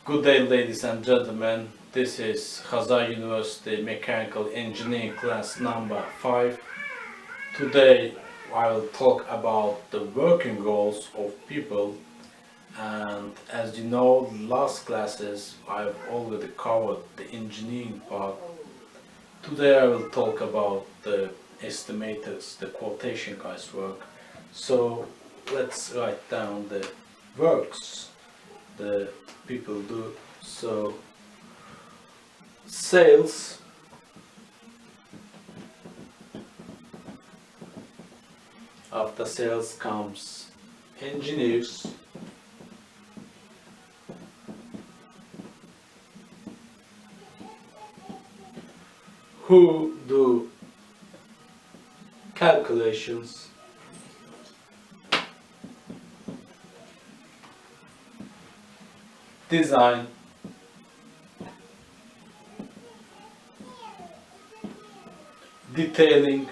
Good day, ladies and gentlemen. This is Khazar University Mechanical Engineering class number 5. Today I will talk about the working roles of people, and as you know, last classes I've already covered the engineering part. Today I will talk about the estimators, the quotation guys work. So let's write down the works the people do. So sales, after sales comes engineers, who do calculations, design, detailing,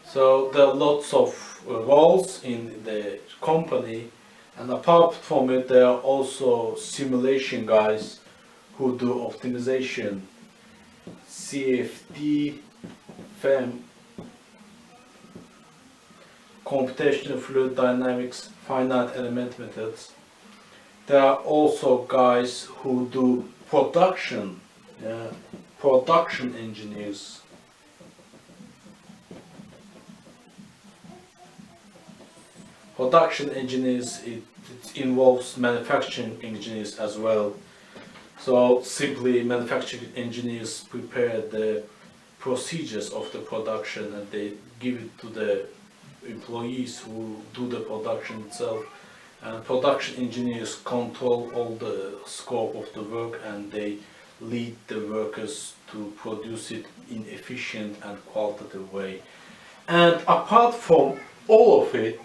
so there are lots of roles in the company, and apart from it there are also simulation guys who do optimization, CFD, FEM, computational fluid dynamics, finite element methods. There are also guys who do production, production engineers. Production engineers, it involves manufacturing engineers as well. So simply manufacturing engineers prepare the procedures of the production and they give it to the employees who do the production itself, and production engineers control all the scope of the work and they lead the workers to produce it in efficient and qualitative way. And apart from all of it,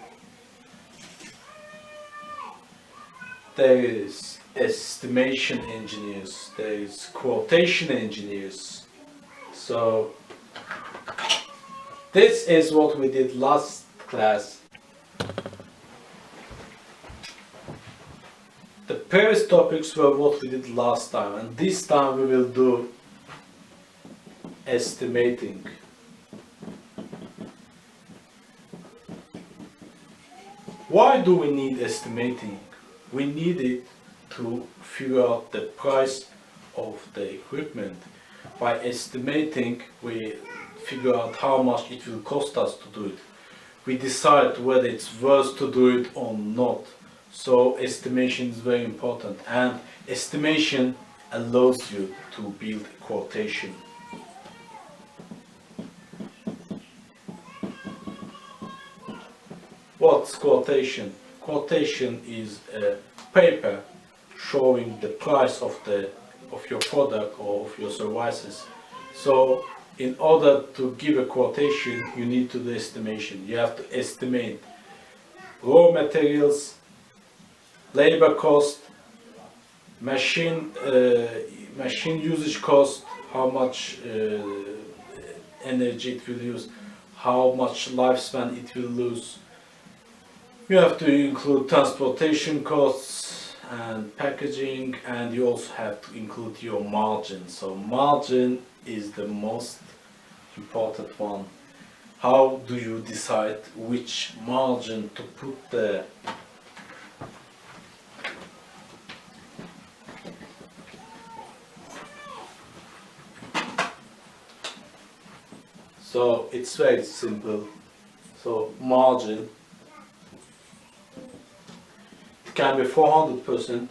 there is estimation engineers, there is quotation engineers. So this is what we did last class. The previous topics were what we did last time, and this time we will do estimating. Why do we need estimating? We need it to figure out the price of the equipment. By estimating, we figure out how much it will cost us to do it. We decide whether it's worth to do it or not. So estimation is very important, and estimation allows you to build a quotation. What's quotation? Quotation is a paper showing the price of your product or of your services. So in order to give a quotation, you need to do estimation. You have to estimate raw materials, labor cost, machine usage cost, how much energy it will use, how much lifespan it will lose. You have to include transportation costs and packaging, and you also have to include your margin. So margin is the most important one. How do you decide which margin to put there? So it's very simple. So margin, it can be 400%.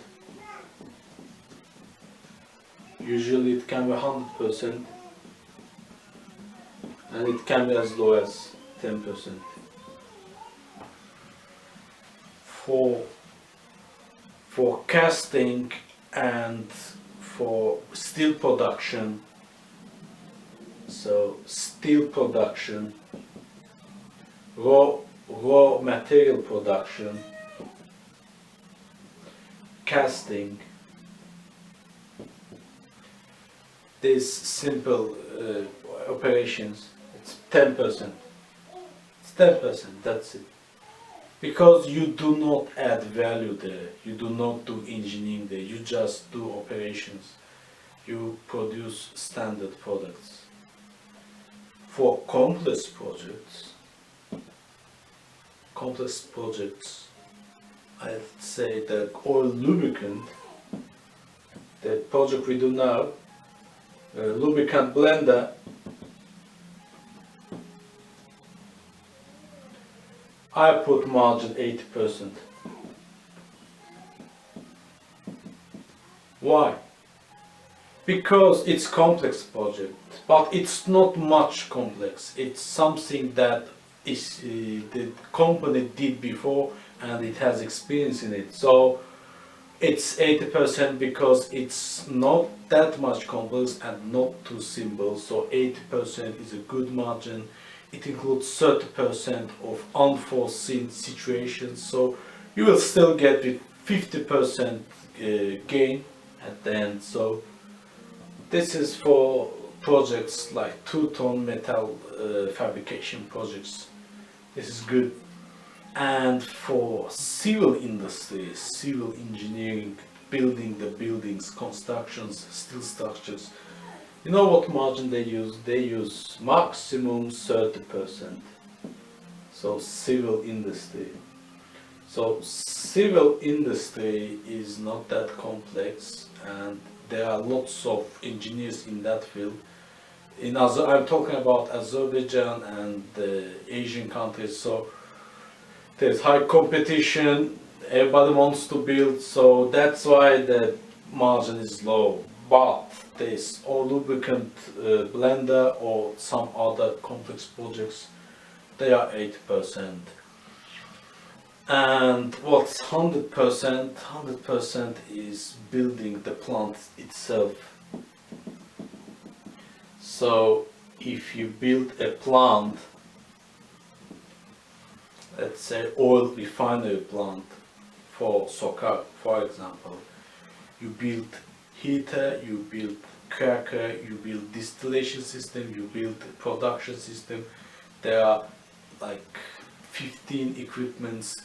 Usually it can be 100%, and it can be as low as 10%. For casting and for steel production, so steel production, raw material production, casting, these simple operations, it's 10%. It's 10%, that's it. because you do not add value there, you do not do engineering there, you just do operations, you produce standard products. For complex projects, I'd say that oil lubricant, the project we do now, lubricant blender, I put margin 80%. Why? Because it's complex project, but it's not much complex. It's something that is the company did before and it has experience in it. So it's 80% because it's not that much complex and not too simple. So 80% is a good margin. It includes 30% of unforeseen situations. So you will still get with 50% gain at the end. So this is for projects like 2-ton metal fabrication projects. This is good. And for civil industries, civil engineering, building the buildings, constructions, steel structures, you know what margin they use? They use maximum 30%. So civil industry. So civil industry is not that complex, and there are lots of engineers in that field. I'm talking about Azerbaijan and the Asian countries. So there's high competition, everybody wants to build, so that's why the margin is low. But this or lubricant blender or some other complex projects, they are 80%. And what's 100%? 100% is building the plant itself. So if you build a plant, let's say oil refinery plant for Sokar, for example, you build heater, you build cracker, you build distillation system, you build production system. There are like 15 equipments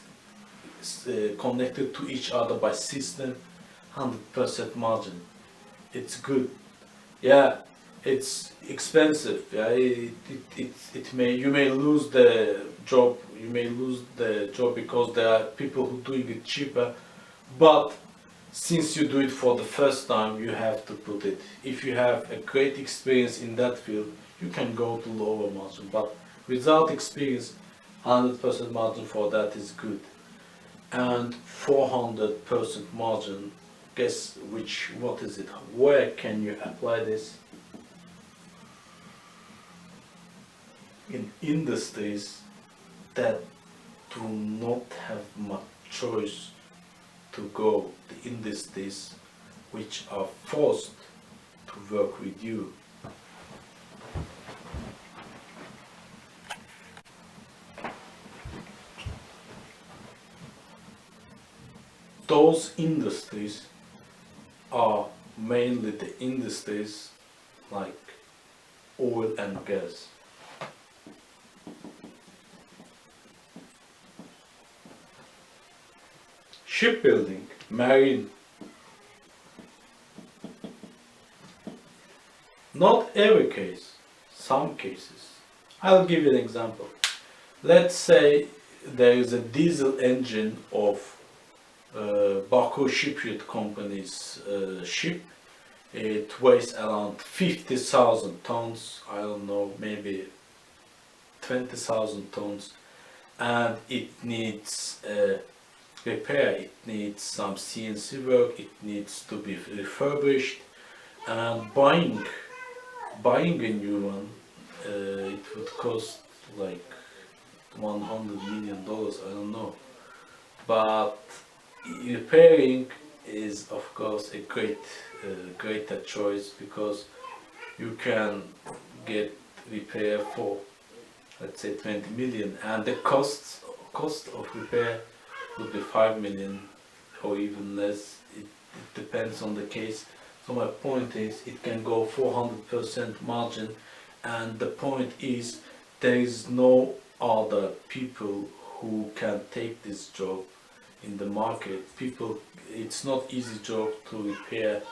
connected to each other by system. 100% margin. It's good. Yeah, it's expensive. Yeah, you may lose the job. You may lose the job because there are people who doing it cheaper. But since you do it for the first time, you have to put it. If you have a great experience in that field, you can go to lower margin. But without experience, 100% margin for that is good. And 400% margin, guess what is it? Where can you apply this? In industries that do not have much choice to go, the industries which are forced to work with you. Those industries are mainly the industries like oil and gas. Shipbuilding, marine. Not every case, some cases. I'll give you an example. Let's say there is a diesel engine of Baku Shipyard Company's ship. It weighs around 50,000 tons, I don't know, maybe 20,000 tons, and it needs repair, it needs some CNC work, it needs to be refurbished, and buying a new one, it would cost like $100 million, I don't know. But repairing is of course a greater choice, because you can get repair for, let's say, 20 million, and the cost of repair would be 5 million or even less. It depends on the case. So my point is, it can go 400% margin, and the point is there is no other people who can take this job in the market. People, it's not easy job to repair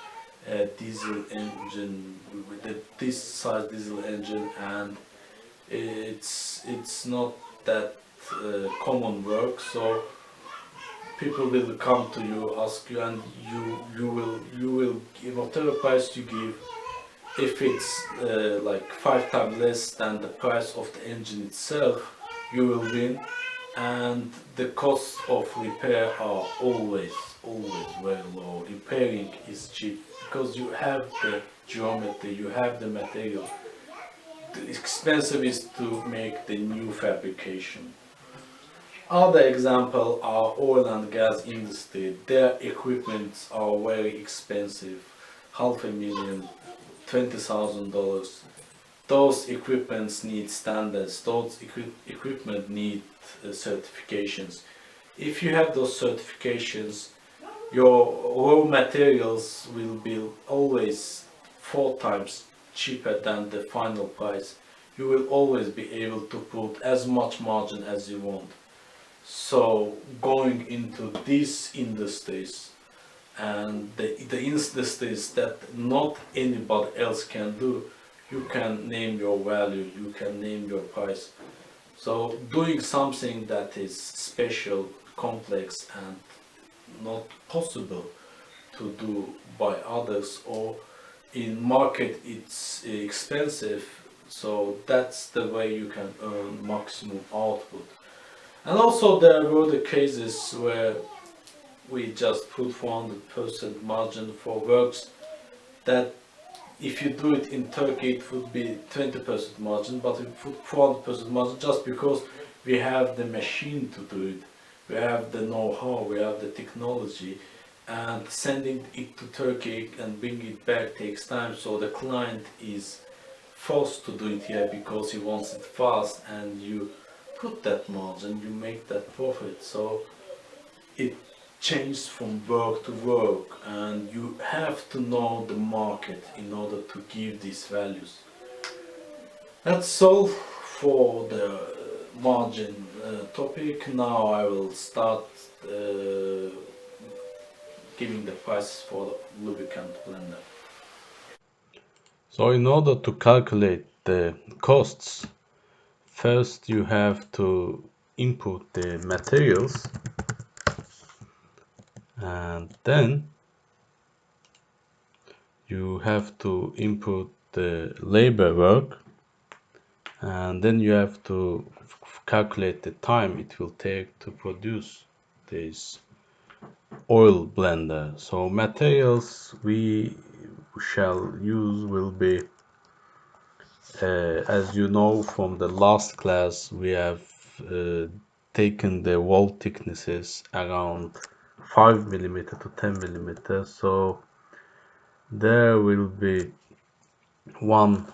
a diesel engine with this size diesel engine, and it's not that common work. So people will come to you, ask you, and you will give whatever price you give. If it's like 5 times less than the price of the engine itself, you will win. And the costs of repair are always very low. Repairing is cheap because you have the geometry, you have the material. The expensive is to make the new fabrication. Other example are oil and gas industry. Their equipments are very expensive, half a million, $20,000. Those equipments need standards. Those equipment need certifications. If you have those certifications, your raw materials will be always 4 times cheaper than the final price. You will always be able to put as much margin as you want. So going into these industries, and the industries that not anybody else can do, you can name your value, you can name your price. So doing something that is special, complex, and not possible to do by others, or in market it's expensive, so that's the way you can earn maximum output. And also there were the cases where we just put 400% margin for works that if you do it in Turkey it would be 20% margin, but we put 400% margin just because we have the machine to do it, we have the know-how, we have the technology, and sending it to Turkey and bringing it back takes time, so the client is forced to do it here because he wants it fast, and you put that margin, you make that profit. So it changes from work to work, and you have to know the market in order to give these values. That's all for the margin topic. Now I will start giving the prices for the lubricant blender. So in order to calculate the costs, first you have to input the materials, and then you have to input the labor work, and then you have to calculate the time it will take to produce this oil blender. So materials we shall use will be, as you know from the last class, we have taken the wall thicknesses around 5 millimeter to 10 millimeter. So there will be one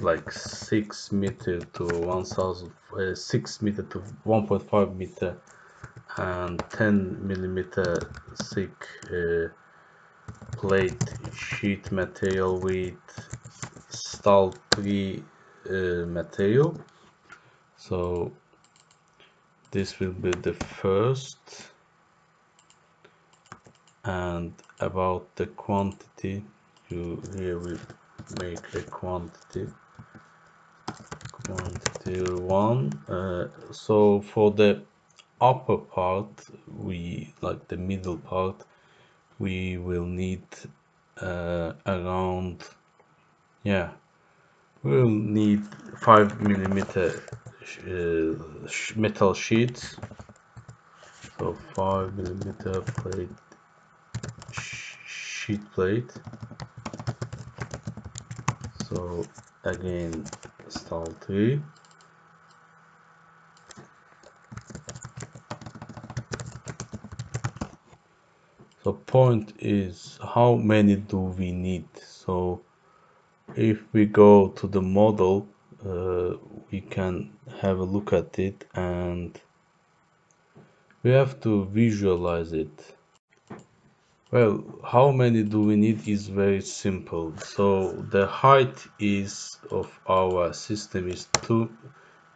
like 6 meter to 1000, 6 meter to 1.5 meter, and 10 millimeter thick plate sheet material with stall 3 material. So this will be the first. And about the quantity, you here we make a quantity 1. So for the upper part, we like the middle part, we will need around, yeah, we'll need 5 millimeter metal sheets. So 5 millimeter plate, sheet plate. So again, stall 3. So point is, how many do we need? So if we go to the model, we can have a look at it, and we have to visualize it. Well, how many do we need is very simple. So the height is of our system is 2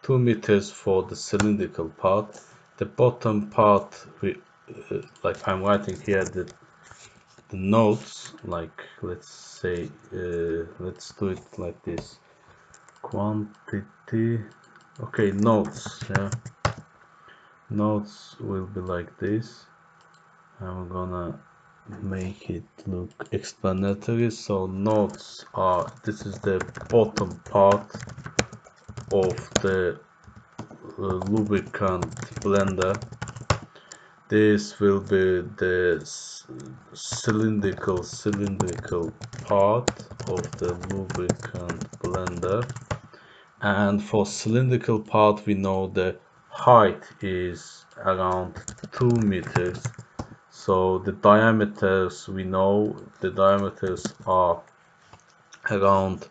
2 meters for the cylindrical part. The bottom part, like I'm writing here the notes, like let's say, let's do it like this. Quantity, okay, notes, yeah. Notes will be like this. I'm gonna make it look explanatory. So notes are, this is the bottom part of the lubricant blender. This will be the cylindrical part of the lubricant blender. And for cylindrical part, we know the height is around 2 meters. So the diameters, we know the diameters are around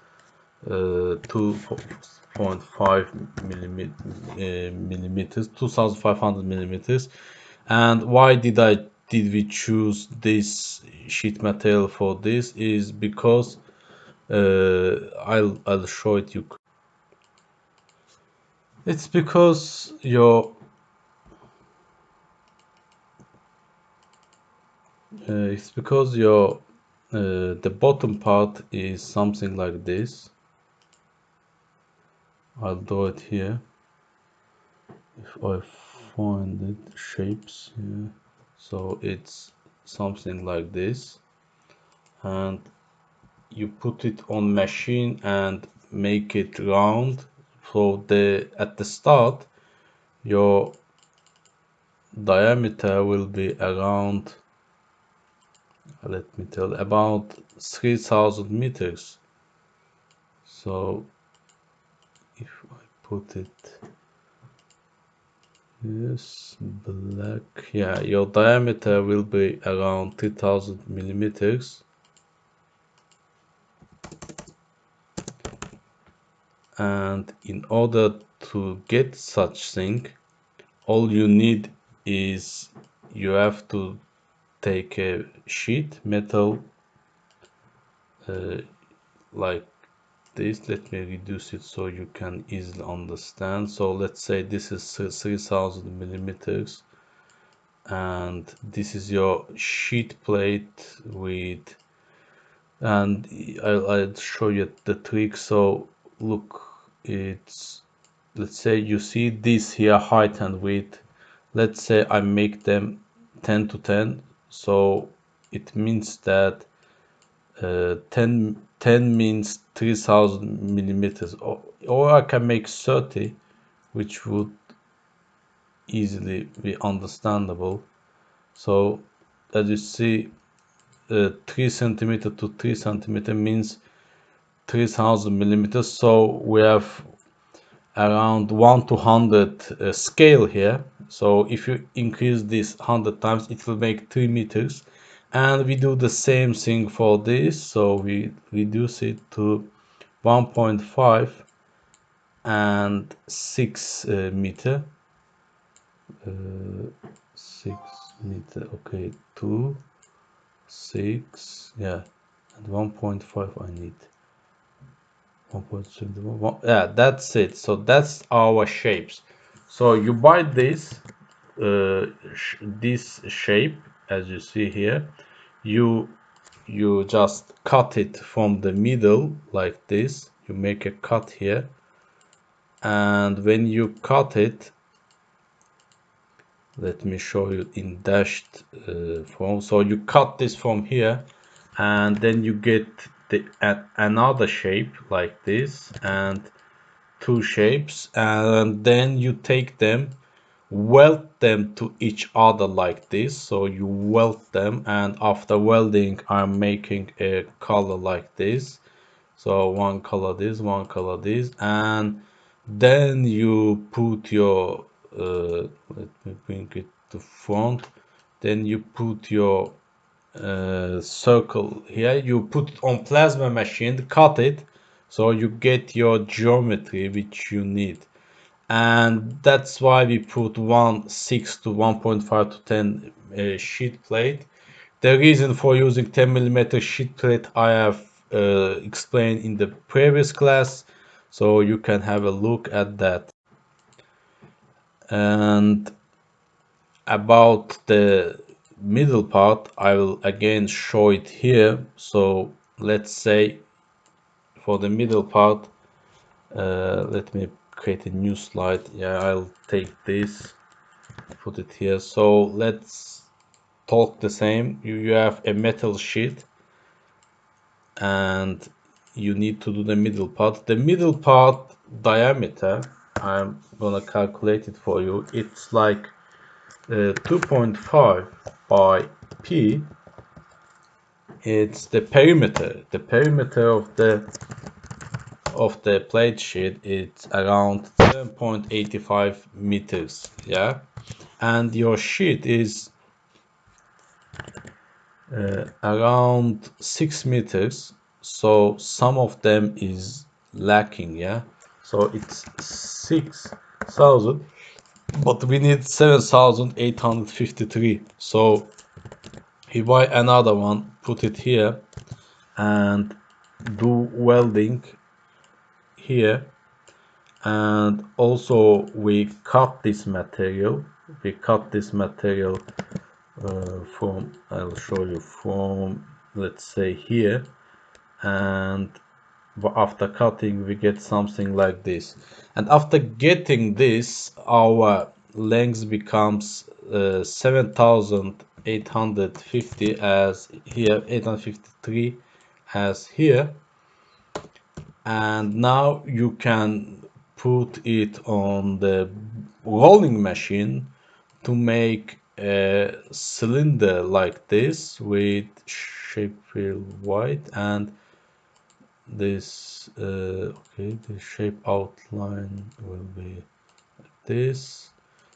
2.5 millimeters, 2500 millimeters. And why did we choose this sheet material for this is because I'll show it you. It's because your the bottom part is something like this. I'll do it here. If I find it, shapes here. So it's something like this, and you put it on machine and make it round. So at the start, your diameter will be around, let me tell, about 3000 meters. So if I put it, yes, black, yeah, your diameter will be around 3000 millimeters. And in order to get such thing, all you need is you have to take a sheet metal uh, like this. Let me reduce it so you can easily understand. So let's say this is 3000 millimeters, and this is your sheet plate with, and I'll show you the trick. So look, it's, let's say you see this here, height and width. Let's say I make them 10 to 10. So it means that 10 means 3000 millimeters, or I can make 30, which would easily be understandable. So as you see, 3 centimeter to 3 centimeter means 3000 millimeters. So we have around 1 to 100 scale here. So if you increase this 100 times, it will make 3 meters. And we do the same thing for this. So we reduce it to 1.5 and 6 meter. 6 meter, okay, 2, 6, yeah, and 1.5 I need. 1.71, yeah, that's it. So that's our shapes. So you buy this shape, as you see here. You just cut it from the middle like this. You make a cut here, and when you cut it, let me show you in dashed form. So you cut this from here, and then you get another shape like this, and two shapes, and then you take them, weld them to each other like this. So you weld them, and after welding I'm making a color like this. So one color this, one color this, and then you put your let me bring it to front. Then you put your circle here. You put it on plasma machine, cut it, so you get your geometry which you need. And that's why we put 1.6 to 1.5 to 10 sheet plate. The reason for using 10 millimeter sheet plate I have explained in the previous class, so you can have a look at that. And about the middle part, I will again show it here. So let's say for the middle part, let me create a new slide. Yeah, I'll take this, put it here. So let's talk the same. You have a metal sheet and you need to do the middle part. The middle part diameter, I'm gonna calculate it for you. It's like 2.5 by P. It's the perimeter. The perimeter of the plate sheet is around 7.85 meters. Yeah, and your sheet is around 6 meters, so some of them is lacking. Yeah, so it's 6,000, but we need 7,853. So we buy another one, put it here, and do welding here. And also we cut this material, from, I'll show you, from, let's say, here. And after cutting we get something like this. And after getting this, our length becomes 7,850 as here, 853 as here. And now you can put it on the rolling machine to make a cylinder like this with shape fill white, and this okay, the shape outline will be this.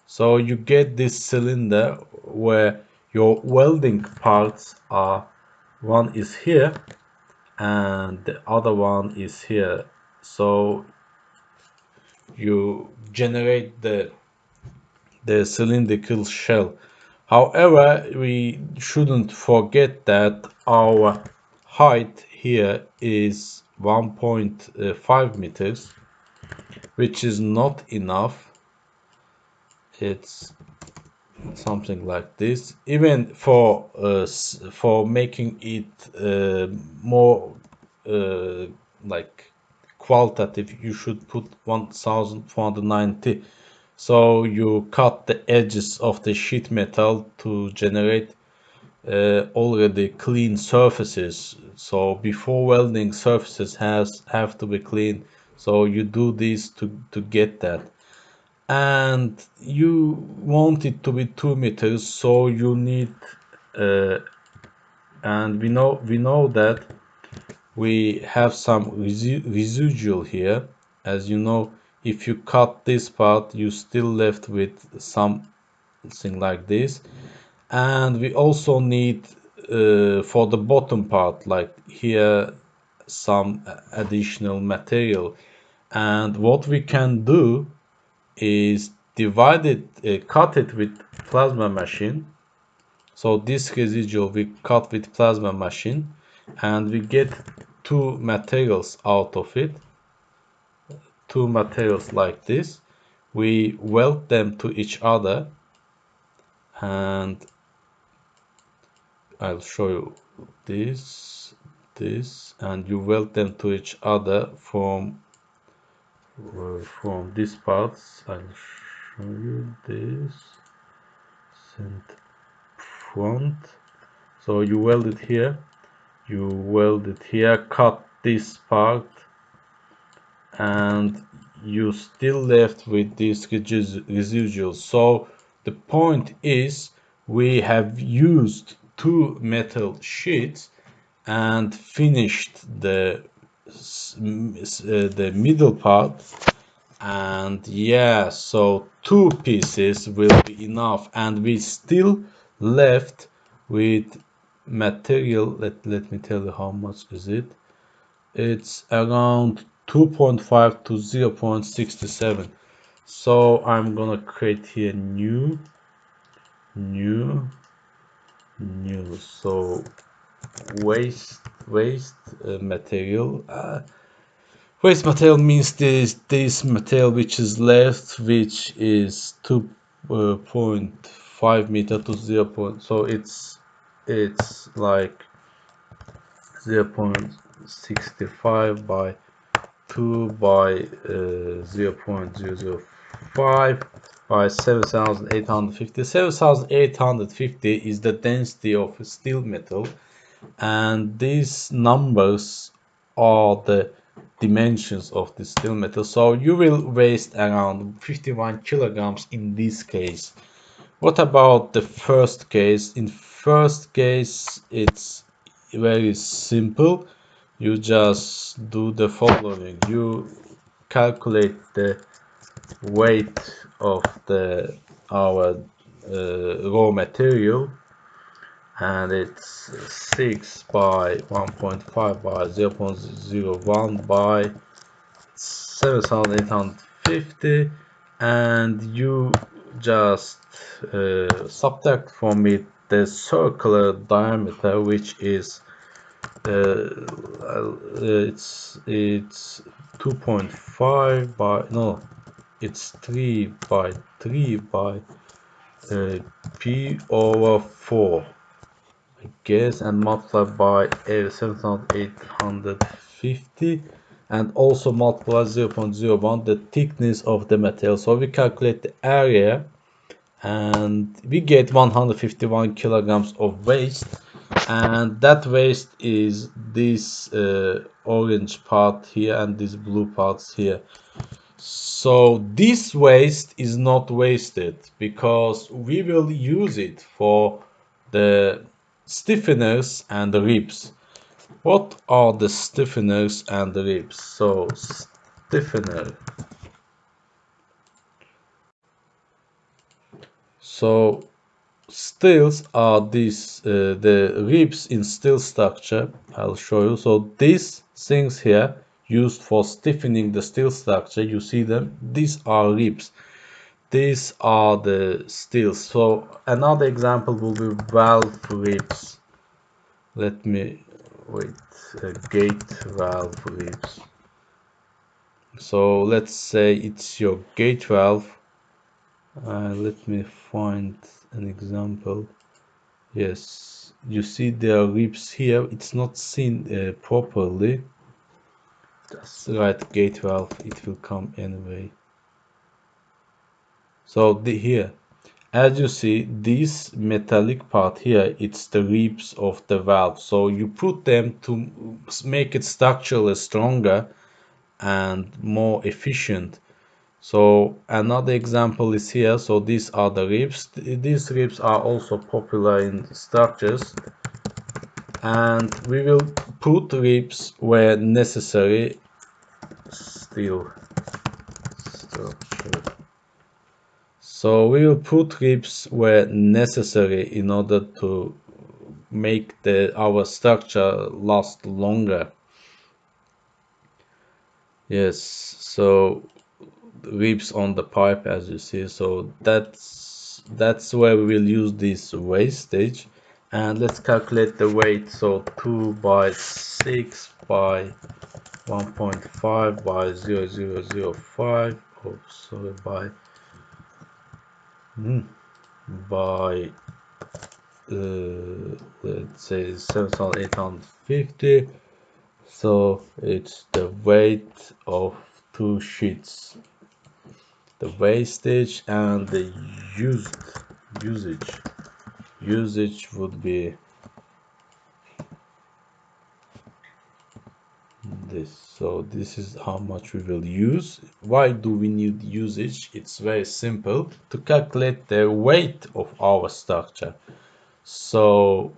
So you get this cylinder where your welding parts are, one is here and the other one is here. So you generate the cylindrical shell. However, we shouldn't forget that our height here is 1.5 meters, which is not enough. It's something like this. Even for making it more uh, like qualitative, you should put 1,490. So you cut the edges of the sheet metal to generate already clean surfaces. So before welding, surfaces have to be clean. So you do this to get that. And you want it to be 2 meters, so you need uh, and we know that we have some residual here. As you know, if you cut this part, you still left with something like this. And we also need for the bottom part, like here, some additional material. And what we can do is divide it, cut it with plasma machine. So this residual we cut with plasma machine, and we get two materials out of it, two materials like this. We weld them to each other, and I'll show you this, and you weld them to each other from these parts. I'll show you this center front. So you weld it here, you weld it here, cut this part, and you still left with these residuals. So the point is, we have used two metal sheets and finished the middle part. And yeah, so two pieces will be enough, and we still left with material. Let me tell you how much is it. It's around 2.5 to 0.67. So I'm gonna create here new so waste material, Waste material means this material which is left, which is 2.5 meter to 0. So it's like 0.65 by 2 by 0.005 by 7,850. 7,850 is the density of steel metal, and these numbers are the dimensions of the steel metal. So you will waste around 51 kilograms in this case. What about the first case? In first case, it's very simple. You just do the following. You calculate the weight of the our raw material, and it's 6 by 1.5 by 0.01 by 7,850, and you just subtract from it the circular diameter, which is it's 2.5 by no, it's 3 by 3 by uh, p over 4, I guess, and multiply by 7,850, and also multiply 0.01 the thickness of the material. So we calculate the area, and we get 151 kilograms of waste, and that waste is this orange part here and these blue parts here. So this waste is not wasted because we will use it for the stiffeners and the ribs. What are the stiffeners and the ribs? So stiffener. So steels are these the ribs in steel structure. I'll show you. So these things here used for stiffening the steel structure, you see them, these are ribs. These are the steels. So another example will be valve ribs. Let me wait. Gate valve ribs. So let's say it's your gate valve. Let me find an example. Yes, you see there are ribs here. It's not seen properly. Just write gate valve. It will come anyway. So here, as you see, this metallic part here, it's the ribs of the valve. So you put them to make it structurally stronger and more efficient. So another example is here. So these are the ribs. These ribs are also popular in structures, and we will put ribs where necessary. Steel structure. So we will put ribs where necessary in order to make our structure last longer. Yes, so ribs on the pipe, as you see. So that's where we will use this wastage. And let's calculate the weight. So 2 by 6 by 1.5 by 0.005. Oh, sorry, by let's say 7,850. So it's the weight of two sheets, the wastage and the usage. Usage would be this. So this is how much we will use. Why do we need usage? It's very simple to calculate the weight of our structure. So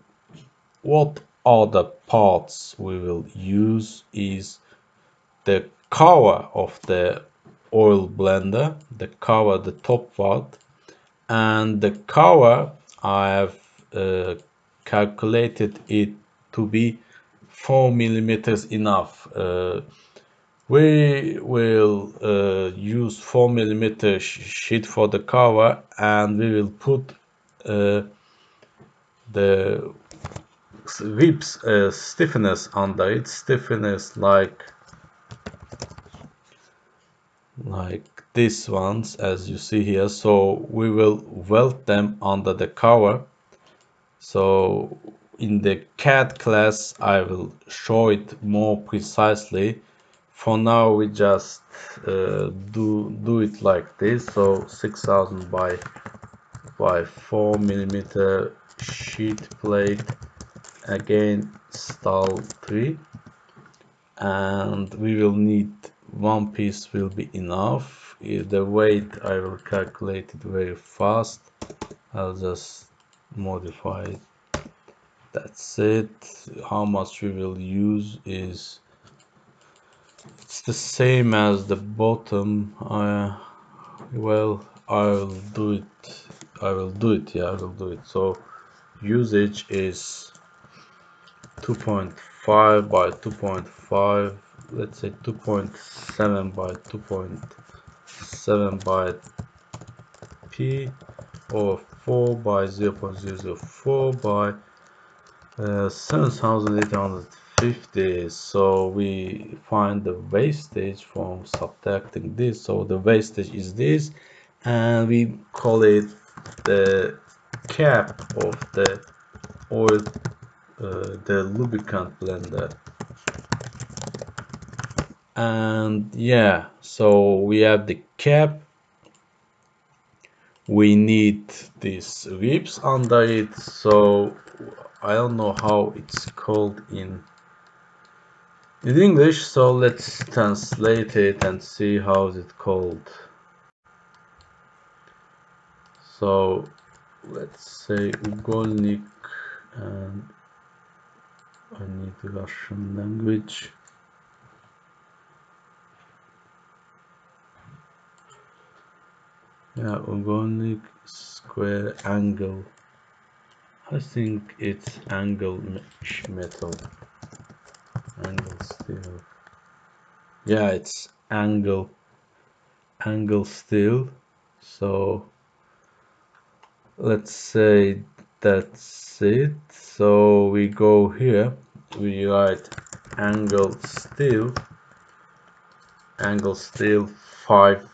what are the parts we will use is the cover of the oil blender, the cover, the top part, and the cover I have calculated it to be 4 millimeters enough. We will use 4 millimeter sheet for the cover, and we will put the ribs stiffness under it, stiffness like like these ones as you see here. So we will weld them under the cover. So in the CAD class I will show it more precisely. For now we just do it like this. So 6000 by 4 millimeter sheet plate, again stall 3, and we will need one piece will be enough. If the weight I will calculate it very fast. I'll just modify it. That's it. How much we will use is it's the same as the bottom. Well, I'll do it. I will do it. Yeah, I will do it. So usage is 2.5 by 2.5. Let's say 2.7 by 2.7 by p, or 4 by 0.004 by 7850. So we find the wastage from subtracting this. So the wastage is this, and we call it the cap of the oil, the lubricant blender. And yeah, so we have the cap. We need these ribs under it. So I don't know how it's called in English, so let's translate it and see how is it called. So let's say угольник, and I need Russian language. Yeah, угольник, square, angle. I think it's angle metal, angle steel. Yeah, it's angle steel. So let's say that's it. So we go here, we write angle steel, 5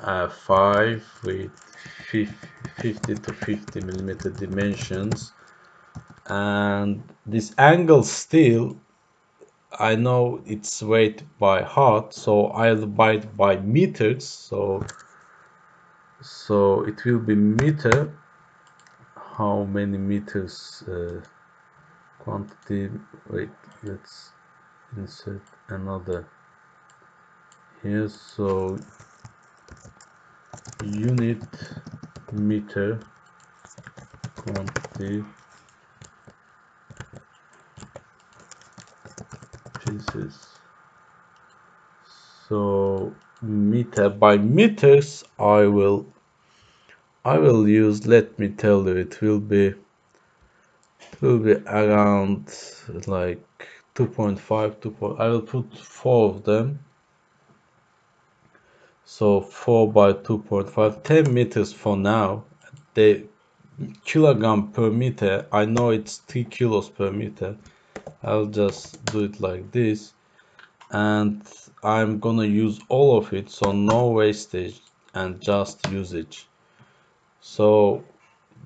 5 with 50 to 50 millimeter dimensions. And this angle steel, I know it's weight by heart, so I'll buy it by meters. So it will be meter. How many meters quantity? Wait, let's insert another here. So unit meter quantity pieces. So meter by meters, I will use, let me tell you, it will be around like 2.5, 2. I will put 4 of them. So 4 by 2.5, 10 meters for now. The kilogram per meter, I know it's 3 kilos per meter. I'll just do it like this, and I'm gonna use all of it, so no wastage and just usage. So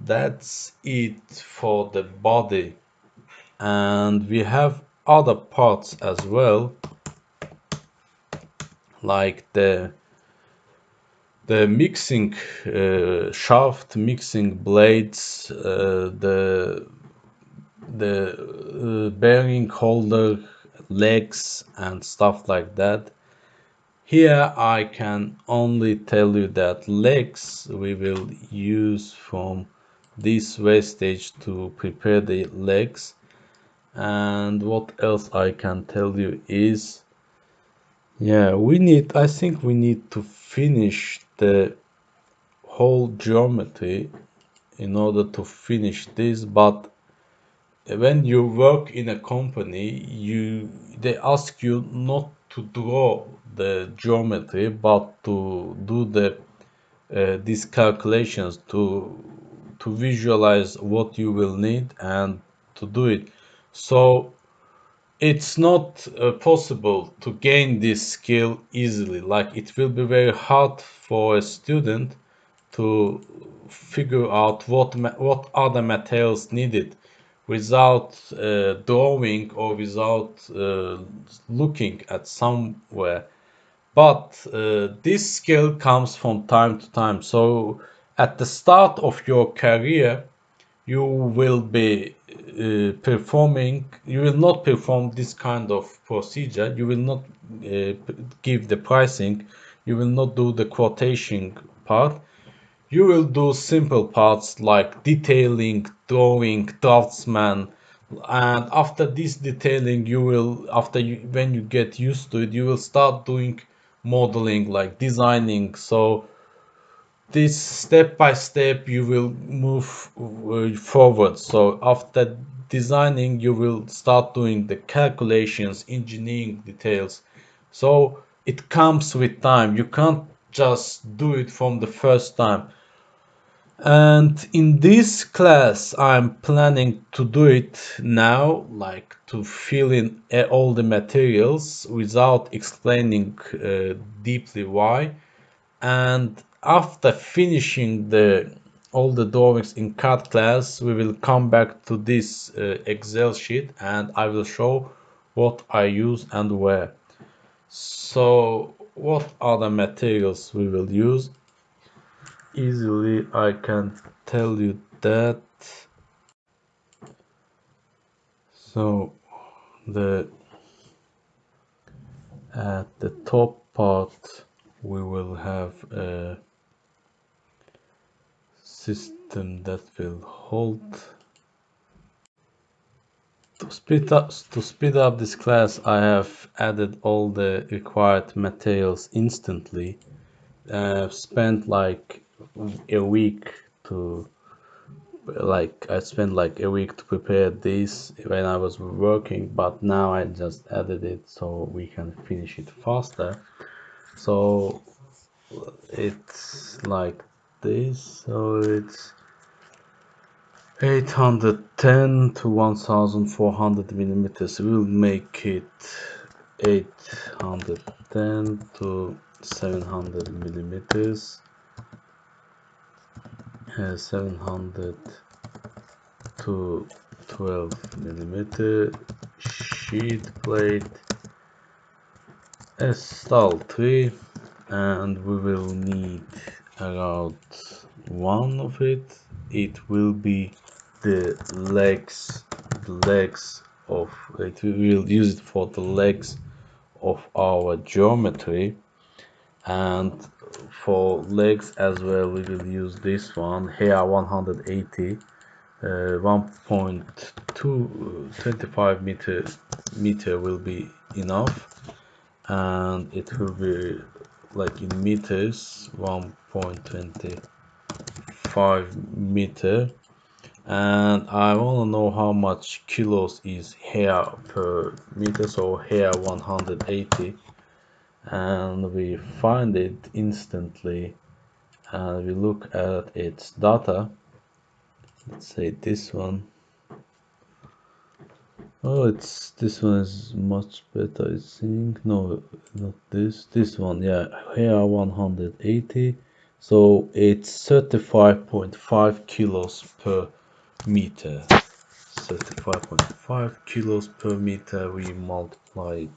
that's it for the body, and we have other parts as well, like the mixing shaft, mixing blades, the bearing holder, legs and stuff like that. Here I can only tell you that legs we will use from this wastage to prepare the legs. And what else I can tell you is, yeah, I think we need to finish the whole geometry in order to finish this. But when you work in a company, they ask you not to draw the geometry but to do these calculations, to visualize what you will need and to do it. So it's not possible to gain this skill easily. Like it will be very hard for a student to figure out what are the materials needed without drawing or without looking at somewhere. But this skill comes from time to time. So at the start of your career, you will be you will not perform this kind of procedure. You will not give the pricing. You will not do the quotation part. You will do simple parts like detailing, drawing, draftsman, and after this detailing, when you get used to it, you will start doing modeling, like designing. So this step by step you will move forward. So after designing, you will start doing the calculations, engineering details. So it comes with time. You can't just do it from the first time. And in this class, I'm planning to do it now, like to fill in all the materials without explaining deeply why. And after finishing the all the drawings in CAD class, we will come back to this Excel sheet and I will show what I use and where. So, what are the materials we will use? Easily, I can tell you that. So, the at the top part, we will have a system that will hold. To speed up this class, I have added all the required materials instantly. I've spent like a week to I spent like a week to prepare this when I was working, but now I just added it so we can finish it faster. So it's like this. So it's 810 to 1400 millimeters. We'll make it 810 to 700 millimeters. 700 to 12 millimeter sheet plate style 3, and we will need around one of it. It will be the legs of it. We will use it for the legs of our geometry, and for legs as well we will use this one here 180 1.225 meter will be enough, and it will be like in meters 1.25 meter. And I want to know how much kilos is hair per meter, so hair 180, and we find it instantly and we look at its data. Let's say this one. Oh, it's this one is much better, I think. No, not this. This one, yeah. Here 180. So it's 35.5 kilos per meter. 35.5 kilos per meter. We multiply it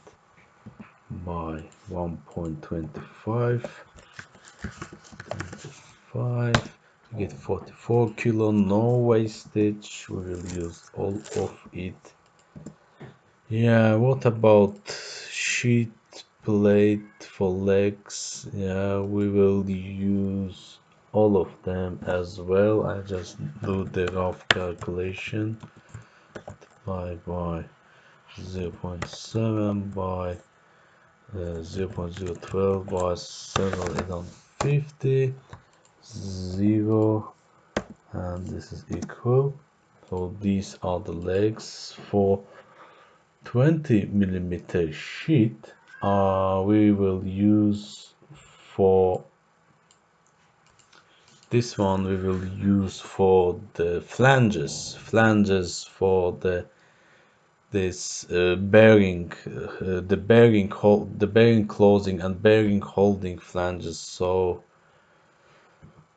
by 1.25. 5. We get 44 kilo. No wastage. We will use all of it. Yeah, what about sheet plate for legs? Yeah, we will use all of them as well. I just do the rough calculation. By 0.7 by 0.012 by 7,850 0, and this is equal. So these are the legs for 20 millimeter sheet. We will use for this one, we will use for the flanges for the this bearing, the bearing closing and bearing holding flanges. So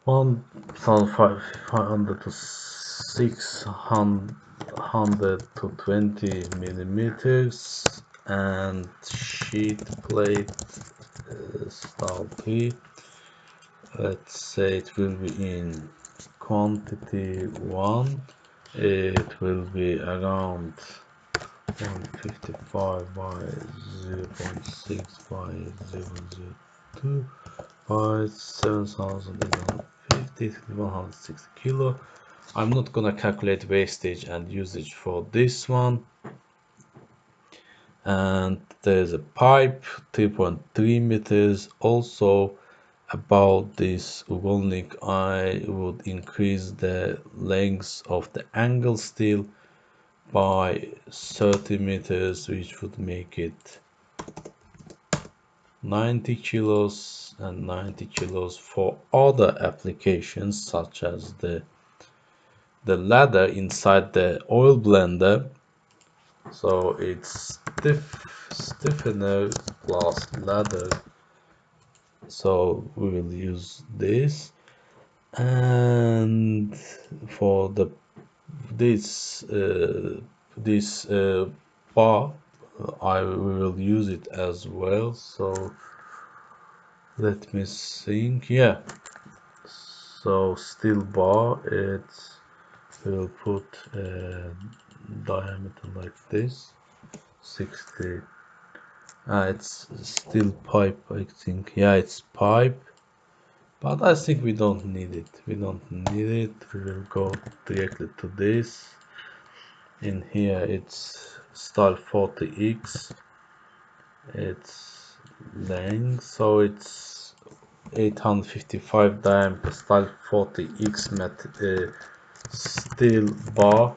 1,500 to 600 to 20 millimeters, and sheet plate style 3. Let's say it will be in quantity 1. It will be around 155 by 0.6 by 0.02 by 7,850 to 160 kilo. I'm not gonna calculate wastage and usage for this one. And there's a pipe 3.3 meters. Also about this welding, I would increase the length of the angle steel by 30 meters, which would make it 90 kilos and 90 kilos for other applications, such as the ladder inside the oil blender. So it's stiffener plus ladder, so we will use this. And for the this this bar, I will use it as well. So let me think. Yeah, so steel bar, it's will put a diameter like this, 60. It's steel pipe, I think. Yeah, it's pipe, but I think we don't need it. We don't need it. We will go directly to this. In here, it's style 40x. It's length, so it's 855 diameter, style 40x steel bar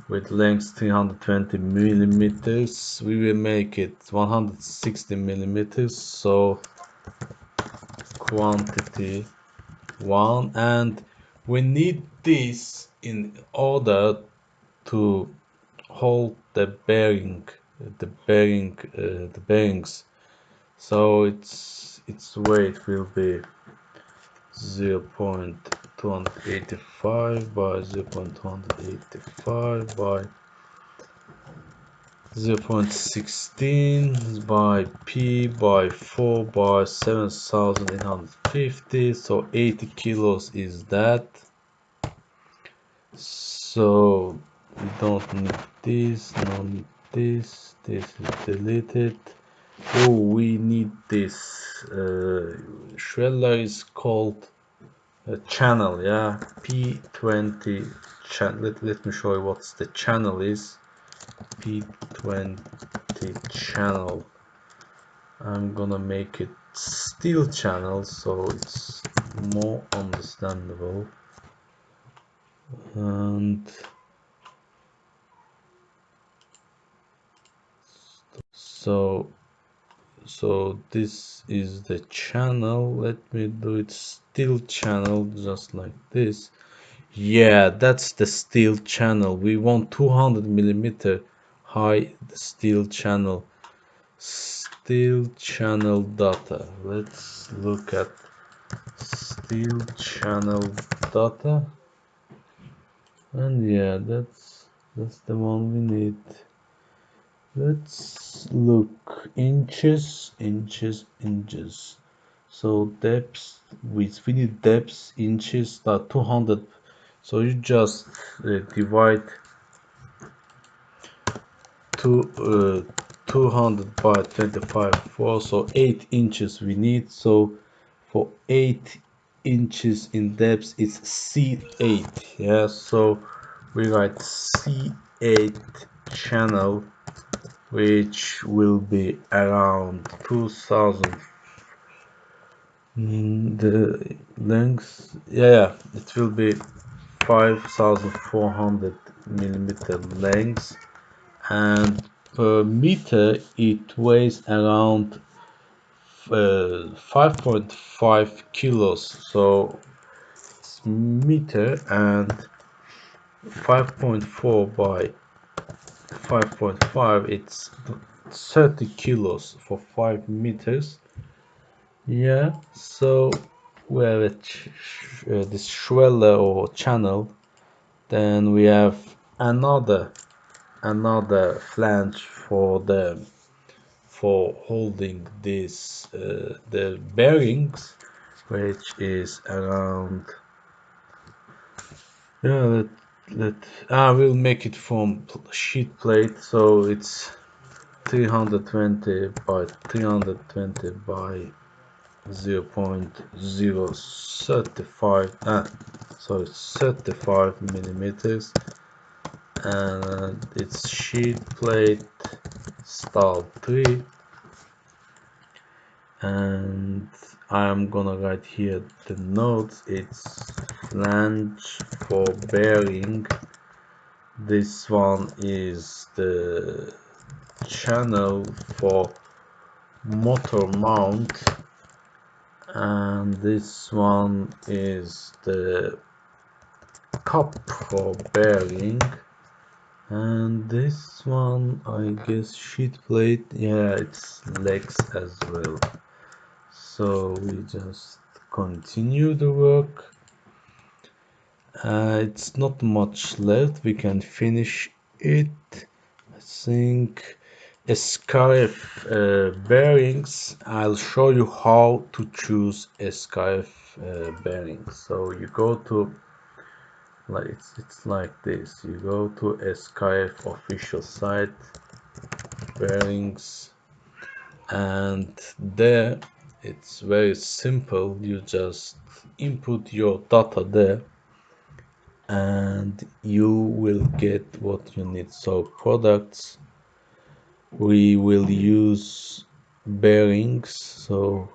with length 320 millimeters. We will make it 160 millimeters, so quantity 1. And we need this in order to hold the bearings. So its weight will be 0.285 by 0.285 by 0.16 by P by 4 by 7,850. So 80 kilos is that. So we don't need this, no need this, this is deleted. Oh, we need this. Schweller is called a channel, yeah, P20 channel. Let me show you what the channel is. P20 channel. I'm gonna make it steel channel so it's more understandable. And so this is the channel. Let me do it steel channel, just like this. Yeah, that's the steel channel. We want 200 millimeter high steel channel. Steel channel data. Let's look at steel channel data. And yeah, that's the one we need. Let's look inches. So depth, we need depth inches, that 200. So you just divide 200 by 25 4, so 8 inches we need. So for 8 inches in depth it's C8. Yeah, so we write C8 channel, which will be around 2000. The length, yeah, it will be 5400 millimeter length, and per meter it weighs around 5.5 kilos. So it's meter, and 5.4 by 5.5, it's 30 kilos for 5 meters. Yeah, so we have this Schweller or channel. Then we have another flange for holding this the bearings, which is around, yeah, let we'll make it from sheet plate, so it's 320 by 320 by 0.035, so it's 35 millimeters, and it's sheet plate style 3. And I'm gonna write here the notes. It's flange for bearing. This one is the channel for motor mount, and this one is the cup for bearing, and this one, I guess, sheet plate. Yeah, it's legs as well. So we just continue the work. It's not much left, we can finish it. I think SKF bearings, I'll show you how to choose SKF bearings. So you go to, like, it's like this, you go to SKF official site, bearings, and there it's very simple. You just input your data there and you will get what you need. So products, we will use bearings, so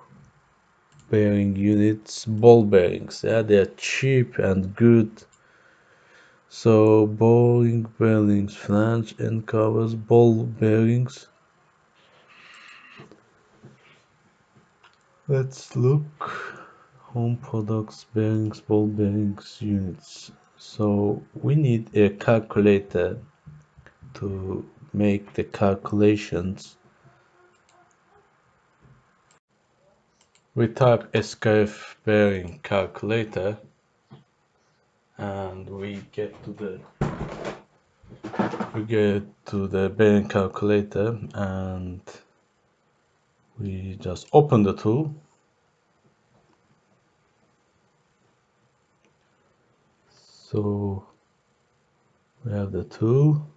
bearing units, ball bearings, yeah, they're cheap and good. So bowling bearings, flange and covers, ball bearings. Let's look. Home products, bearings, ball bearings, units. So we need a calculator to make the calculations. We type SKF bearing calculator and we get to the bearing calculator, and we just open the tool. So we have the tool,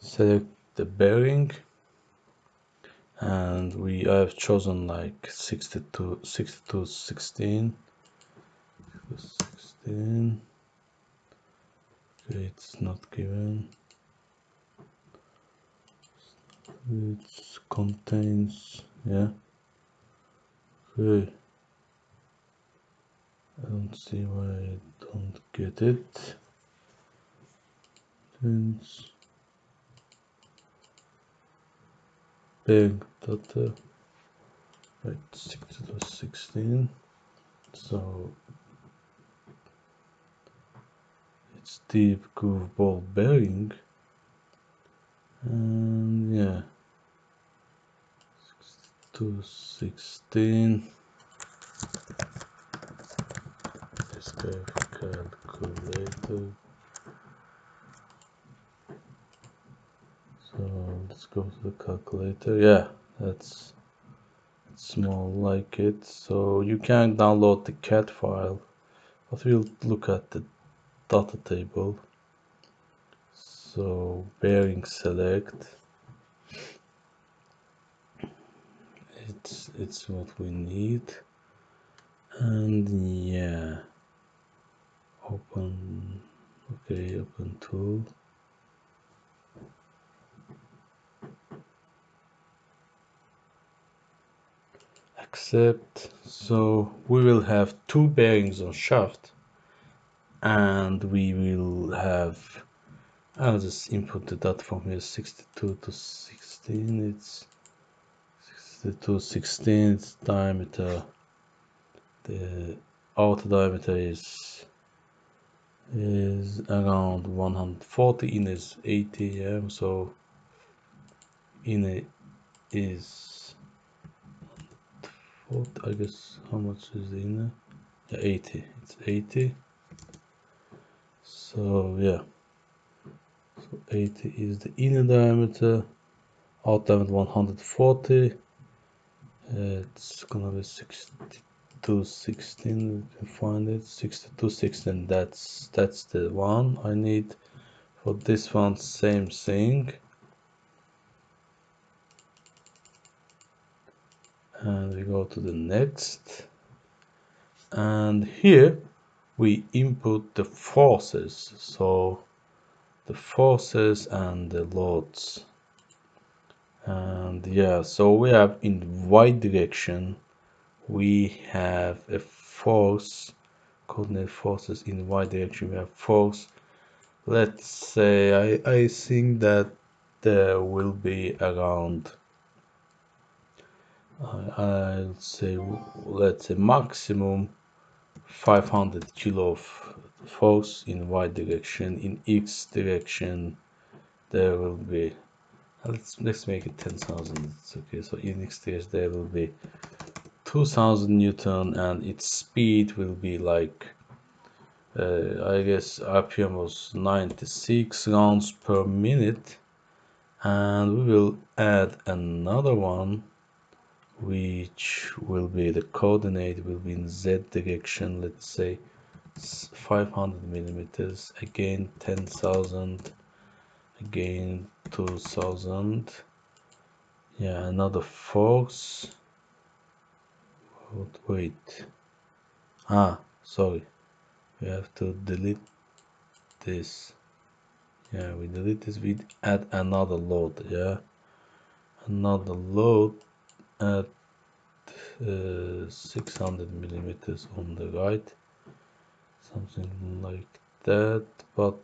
select the bearing, and I have chosen like 62 16. Okay, it's not given. It contains, yeah. Okay. I don't see why I don't get it. Since big data, right, 16. So it's deep groove ball bearing, and yeah, 16. SKF calculator. So let's go to the calculator. Yeah, that's small like it. So you can download the CAD file, but we'll look at the data table. So bearing select. It's what we need, and yeah, open. Okay, open tool. Accept. So we will have two bearings on shaft, and we will have, I'll just input the data from here, 62 to 16. It's 62 16. It's diameter. The outer diameter is is around 140, in is 80, yeah, so in is 40, I guess. How much is the inner? Yeah, 80, it's 80. So yeah, so 80 is the inner diameter, out diameter 140. It's gonna be 6216. You can find it, 6216. That's the one I need. For this one, same thing. And we go to the next. And here we input the forces. So the forces and the loads. And yeah, so we have in y direction, we have a force, coordinate forces in y direction. We have force. Let's say I think that there will be around, I'll say, let's say maximum 500 kilo of force in y direction. In x direction there will be, let's make it 10,000. It's okay. So in x direction there will be 2000 newton, and its speed will be like, I guess RPM was 96 rounds per minute. And we will add another one, which will be, the coordinate will be in z direction. Let's say 500 millimeters, again 10,000, again 2000. Yeah, another force. Wait, sorry, we have to delete this. Yeah, we delete this, we add another load. Yeah, another load at 600 millimeters on the right, something like that, but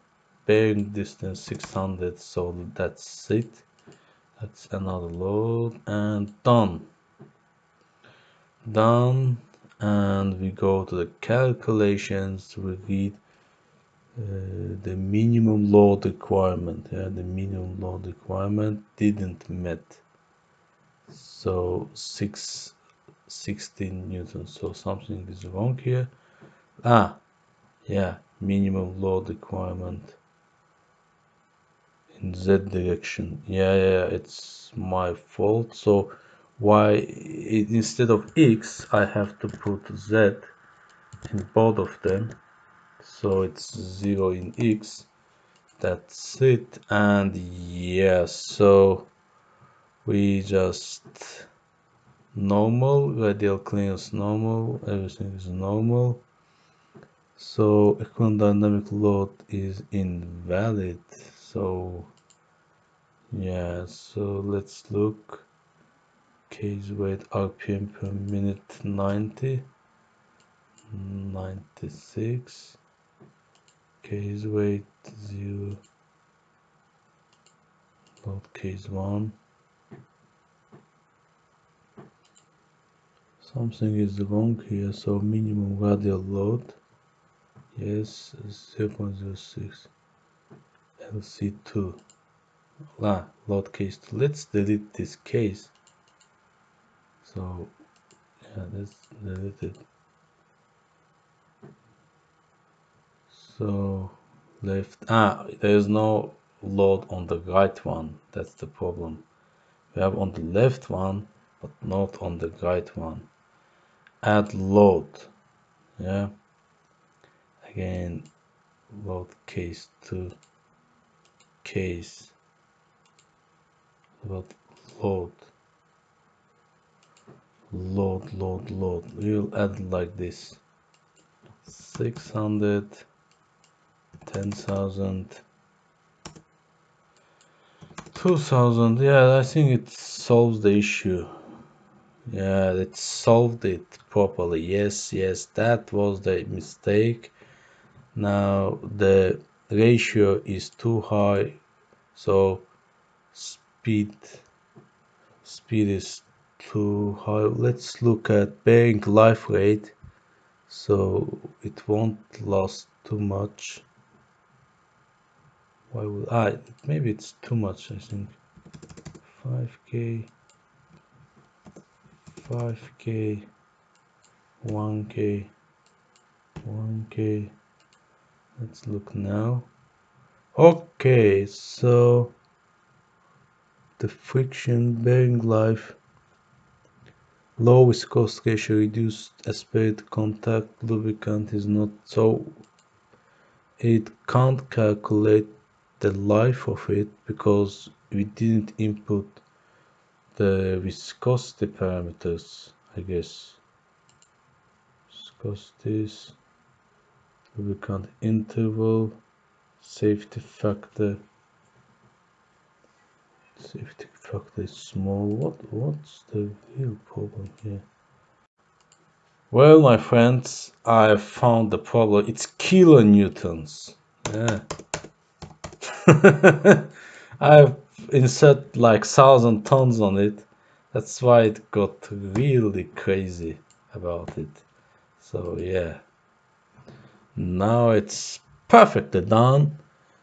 bearing distance 600, so that's it. That's another load, and done. And we go to the calculations to read the minimum load requirement. Yeah, the minimum load requirement didn't met, so 616 newtons, so something is wrong here. Yeah, minimum load requirement in z direction. Yeah, it's my fault. So why instead of x I have to put z in both of them, so it's 0 in x. That's it. And yeah, so we just normal, radial clearance normal, everything is normal. So equivalent dynamic load is invalid. So yeah, so let's look. Case weight RPM per minute 90, 96. Case weight 0, load case 1. Something is wrong here, so minimum radial load, yes, 0.06. LC2. Load case 2. Let's delete this case. So yeah, let's delete it. So left, there is no load on the right one. That's the problem. We have on the left one, but not on the right one. Add load. Yeah. Again, load case 2. Case. Load. Load. Load. We'll add like this. 600, 10,000, 2,000. Yeah, I think it solves the issue. Yeah, it solved it properly. Yes, that was the mistake. Now the ratio is too high, so speed is too high. Let's look at bearing life rate, so it won't last too much. Why would maybe it's too much, I think. 5k, 5k, 1k, 1k. Let's look now. Okay, so the friction bearing life, low viscosity ratio, reduced aspirate contact, lubricant is not, so it can't calculate the life of it because we didn't input the viscosity parameters, I guess. Viscosities, lubricant interval, safety factor. Safety factor is small. What's the real problem here? Well, my friends, I found the problem. It's kilonewtons. Yeah. I've inserted like 1,000 tons on it. That's why it got really crazy about it. So yeah, now it's perfectly done.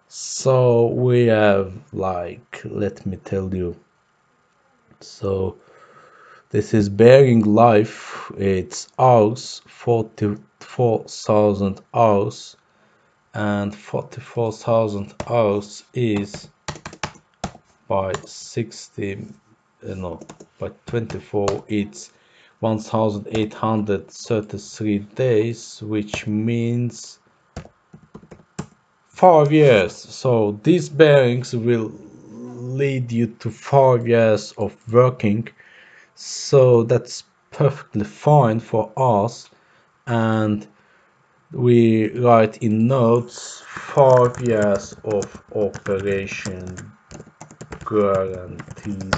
So we have like, let me tell you. So this is bearing life. It's hours, 44,000 hours, and 44,000 hours is by 60, no, by 24, it's 1,833 days, which means 5 years. So these bearings will lead you to 5 years of working. So that's perfectly fine for us. And we write in notes 5 years of operation guaranteed.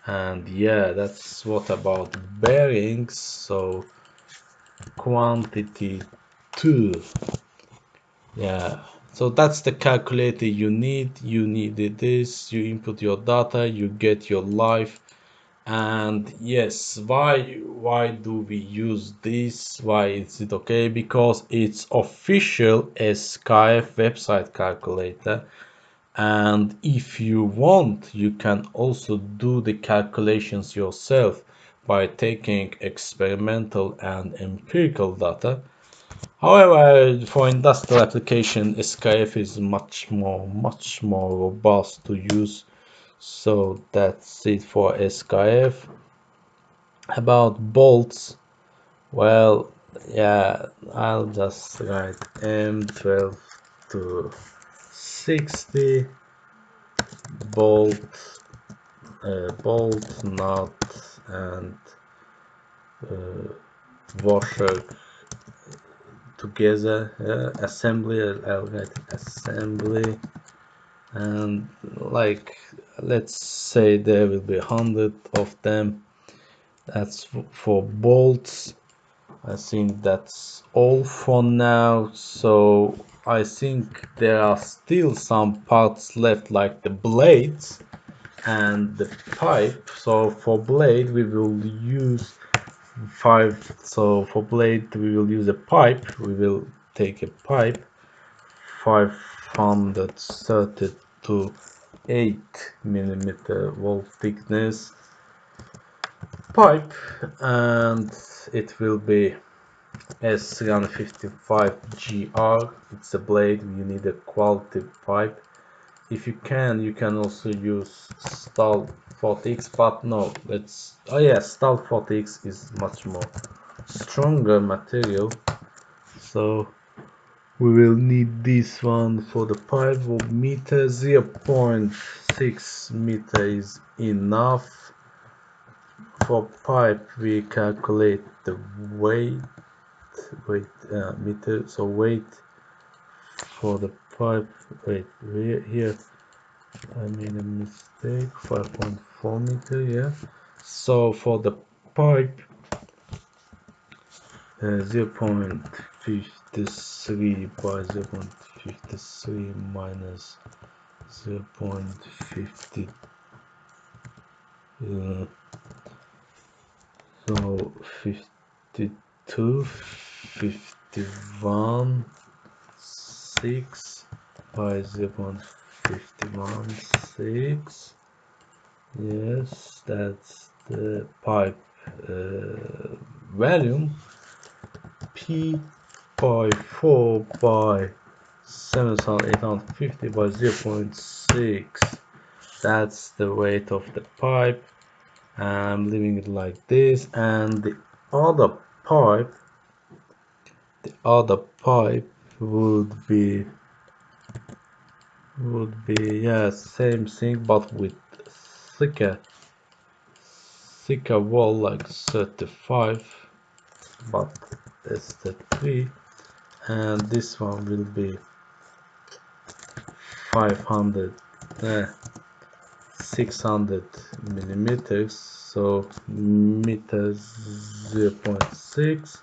And yeah, that's what about bearings. So quantity 2. Yeah, so that's the calculator you need. You needed this, you input your data, you get your life. And yes, why do we use this? Why is it okay? Because it's official SKF website calculator. And if you want, you can also do the calculations yourself by taking experimental and empirical data. However, for industrial application, SKF is much more robust to use. So that's it for SKF. About bolts, well, yeah, I'll just write M12 to 60 bolt, bolt, nut, and washer together. Assembly, I'll write assembly, and like, let's say there will be 100 of them. That's for bolts. I think that's all for now. So I think there are still some parts left, like the blades and the pipe. So for blade we will use 5. So for blade we will use a pipe. We will take a pipe 530 to 8 millimeter wall thickness pipe, and it will be S355GR. It's a blade. You need a quality pipe. If you can also use Stahl 40X, but no, let's, oh yeah, Stahl 40X is much more stronger material. So we will need this one for the pipe. Meter 0.6 meter is enough. For pipe we calculate the weight meter, so weight for the pipe, wait, here I made a mistake, 5.4 meter, yeah. So for the pipe, 0.53 by 0.53 minus 0.50, so 52, 51, 6. by 0.516. Yes, that's the pipe volume. P by 4 by 7,850 by 0.6. That's the weight of the pipe. I'm leaving it like this, and other pipe the other pipe would be yeah, same thing, but with thicker thicker wall, like 35, but that's the 3, and this one will be 500 uh, 600 millimeters, so meters 0.6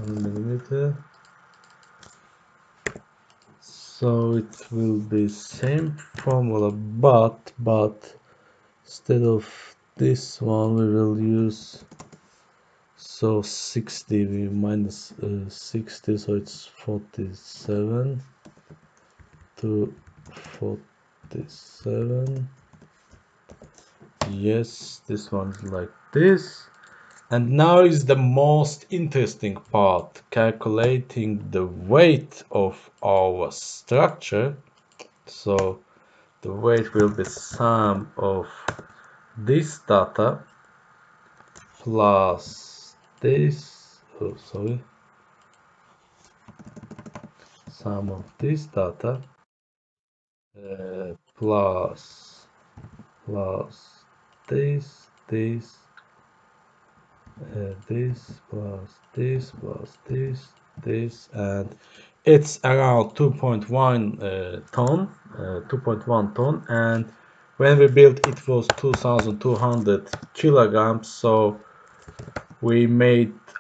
millimeter. So it will be same formula, but instead of this one we will use, so 60 we minus 60, so it's 47 to 47. Yes, this one's like this. And now is the most interesting part, calculating the weight of our structure. So the weight will be sum of this data plus this, oh sorry, sum of this data plus this plus this, and it's around 2.1 ton, 2.1 ton, and when we built it was 2,200 kilograms. So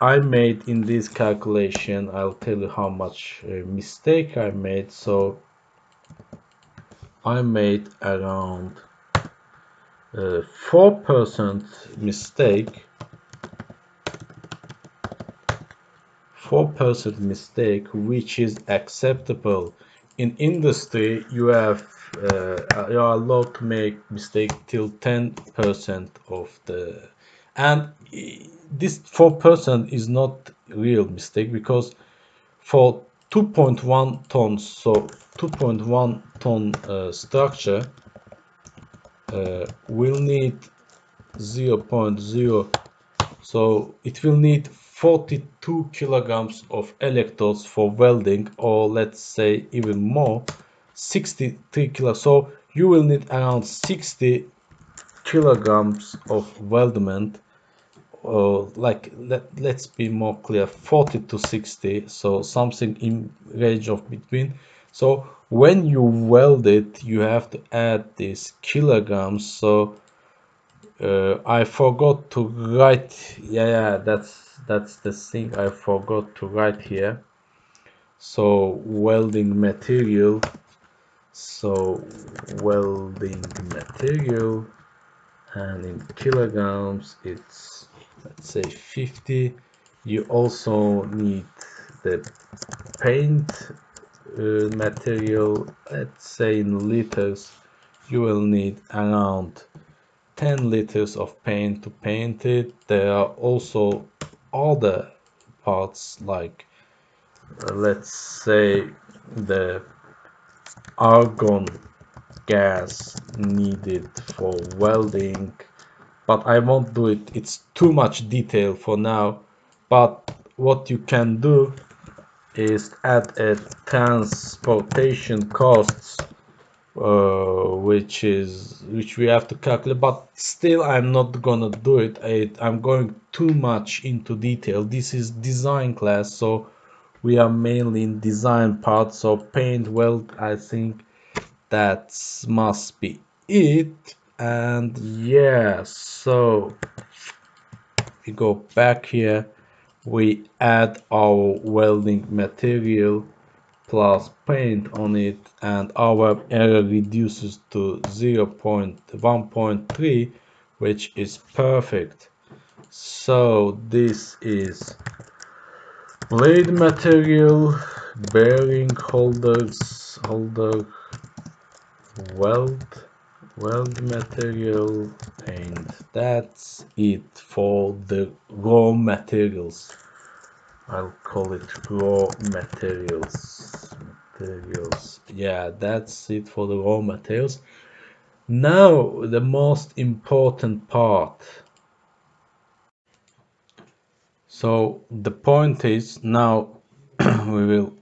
I made in this calculation, I'll tell you how much mistake I made. So I made around 4% mistake, 4% mistake, which is acceptable. In industry, you are allowed to make mistake till 10% of the, and this 4% is not real mistake, because for 2.1 tons, so 2.1 ton structure will need 0.0, so it will need 42 kilograms of electrodes for welding, or let's say even more, 63 kilograms. So you will need around 60 kilograms of weldment, or like let's be more clear, 40 to 60, so something in range of between. So when you weld it, you have to add these kilograms. So I forgot to write. Yeah, that's the thing I forgot to write here. So welding material. So welding material, and in kilograms, it's, let's say, 50. You also need the paint material. Let's say in liters, you will need around 10 liters of paint to paint it. There are also other parts, like let's say the argon gas needed for welding, but I won't do it, it's too much detail for now. But what you can do is add a transportation costs, which we have to calculate, but still I'm not gonna do it. I'm going too much into detail. This is design class, so we are mainly in design part. So paint, weld, I think that must be it. And yeah, so we go back here, we add our welding material plus paint on it, and our error reduces to 0.1.3, which is perfect. So this is blade material, bearing holder, weld material, and that's it for the raw materials. I'll call it raw materials. Yeah, that's it for the raw materials. Now the most important part. So the point is now we will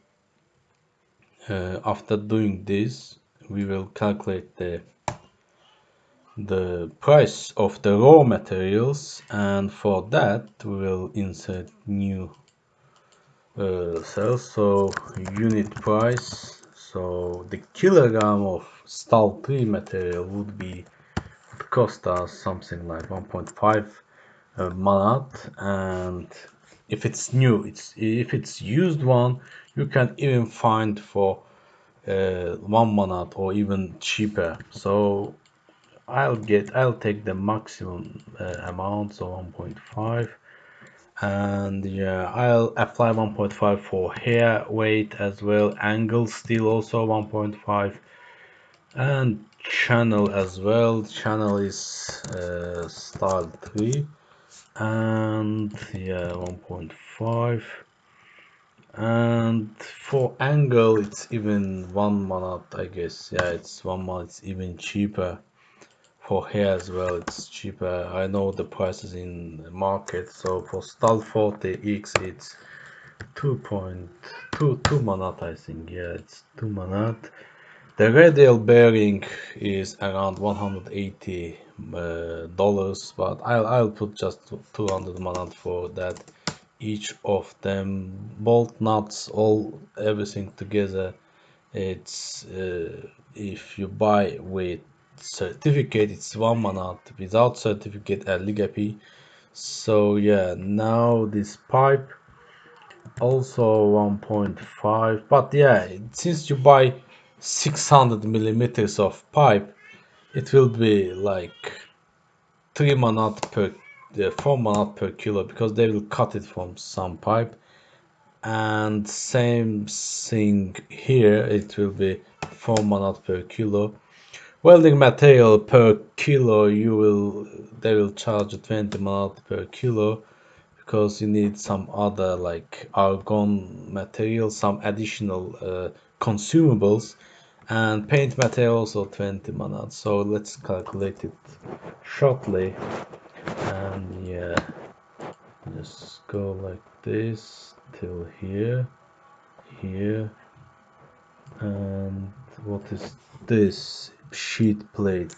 after doing this we will calculate the price of the raw materials, and for that we will insert new cells. So unit price, so the kilogram of stall 3 material would cost us something like 1.5 manat, and if it's new, if it's used one, you can even find for 1 manat or even cheaper. So I'll take the maximum amount, so 1.5, and yeah, I'll apply 1.5 for hair weight as well, angle steel also 1.5, and channel as well. Channel is style 3, and yeah, 1.5. And for angle it's even 1 manat, I guess. Yeah, it's 1 manat. It's even cheaper. For hair as well, it's cheaper. I know the prices in the market. So for Stal 40X it's 2.2 manat, I think. Yeah, it's 2 manat. The radial bearing is around 180 dollars, but I'll put just 200 manat for that. Each of them, bolt nuts, all everything together. It's if you buy with certificate, it's 1 manat. Without certificate, a ligapi. So yeah, now this pipe also 1.5, but yeah, since you buy 600 millimeters of pipe, it will be like 3 manat per 4 manat per kilo, because they will cut it from some pipe. And same thing here, it will be 4 manat per kilo. Welding material per kilo, they will charge 20 manat per kilo, because you need some other like argon material, some additional consumables, and paint material also 20 manat. So let's calculate it shortly, and yeah, just go like this till here, here, and what is this sheet plate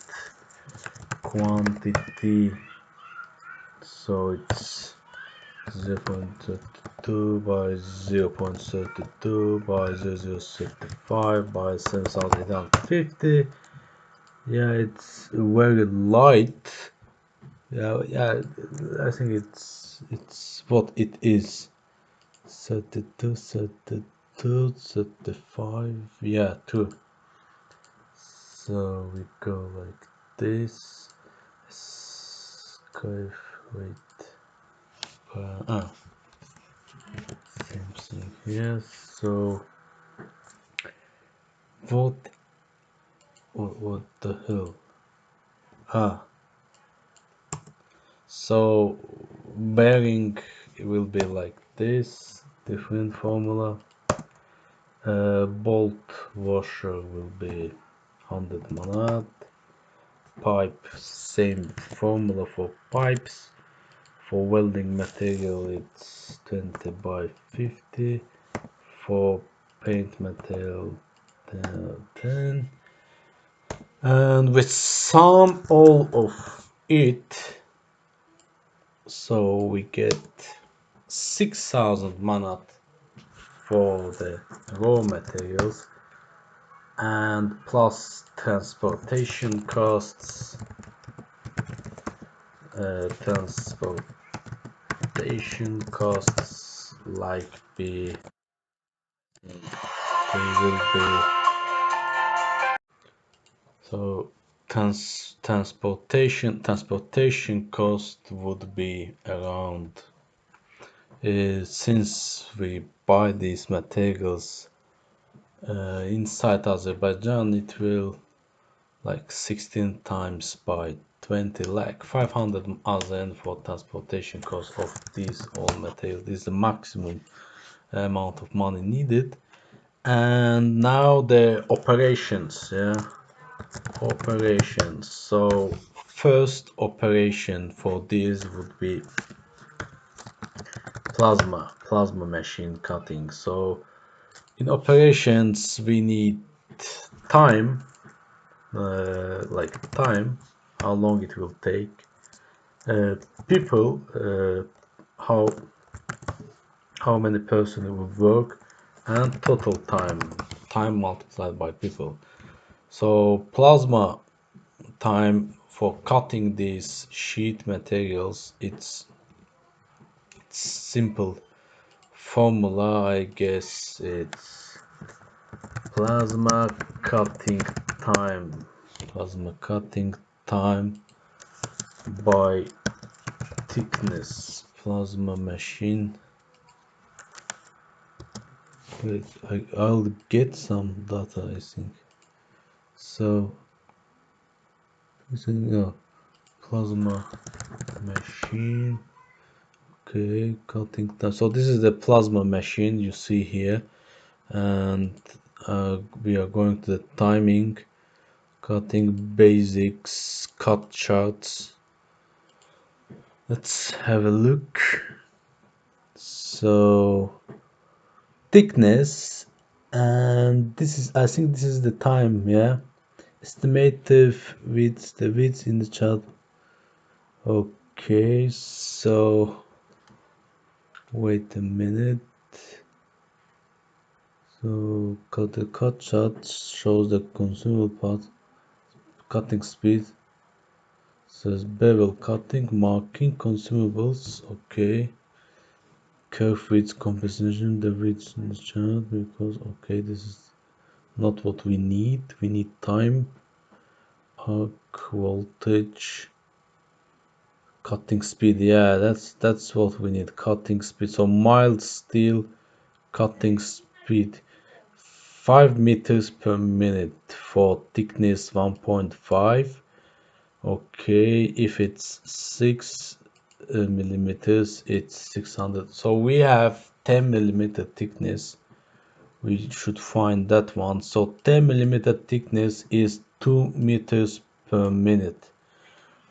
quantity? So it's 0.32 by 0.32 by 0065 by 7850. Yeah, it's very light. Yeah, I think it's what it is. 32, 32, 35. Yeah, 2. So we go like this. Square weight. Ah, same thing here. So what what the hell? Ah, so bearing will be like this. Different formula. Bolt washer will be 100 manat. Pipe, same formula for pipes. For welding material it's 20 by 50. For paint material 10. And we sum all of it, so we get 6,000 manat for the raw materials, and plus transportation costs. Transportation costs like be they will be so transportation cost would be around since we buy these materials inside Azerbaijan, it will like 16 times by 20 lakh 500 AZN for transportation cost of these all materials. This is the maximum amount of money needed. And now the operations, yeah, operations. So first operation for this would be plasma machine cutting. So in operations we need time, like time, how long it will take, uh, people, how many person will work, and total time multiplied by people. So plasma time for cutting these sheet materials, it's simple formula, I guess. It's plasma cutting time plasma cutting time by thickness. Plasma machine. Wait, I'll get some data, I think. So, plasma machine. Okay, cutting time. So this is the plasma machine you see here, and we are going to the timing, cutting basics, cut charts. Let's have a look. So thickness, and this is, I think this is the time, yeah. Estimated width, the width in the chart. Okay, so wait a minute. So the cut chart shows the consumable part, cutting speed. Says bevel cutting, marking, consumables. Okay. Curve width composition, the width in the chart, because okay, this is not what we need. We need time, arc voltage, cutting speed. Yeah, that's what we need. Cutting speed. So mild steel cutting speed 5 meters per minute for thickness 1.5. Okay, if it's 6 millimeters, it's 600. So we have 10 millimeter thickness. We should find that one. So 10 millimeter thickness is 2 meters per minute.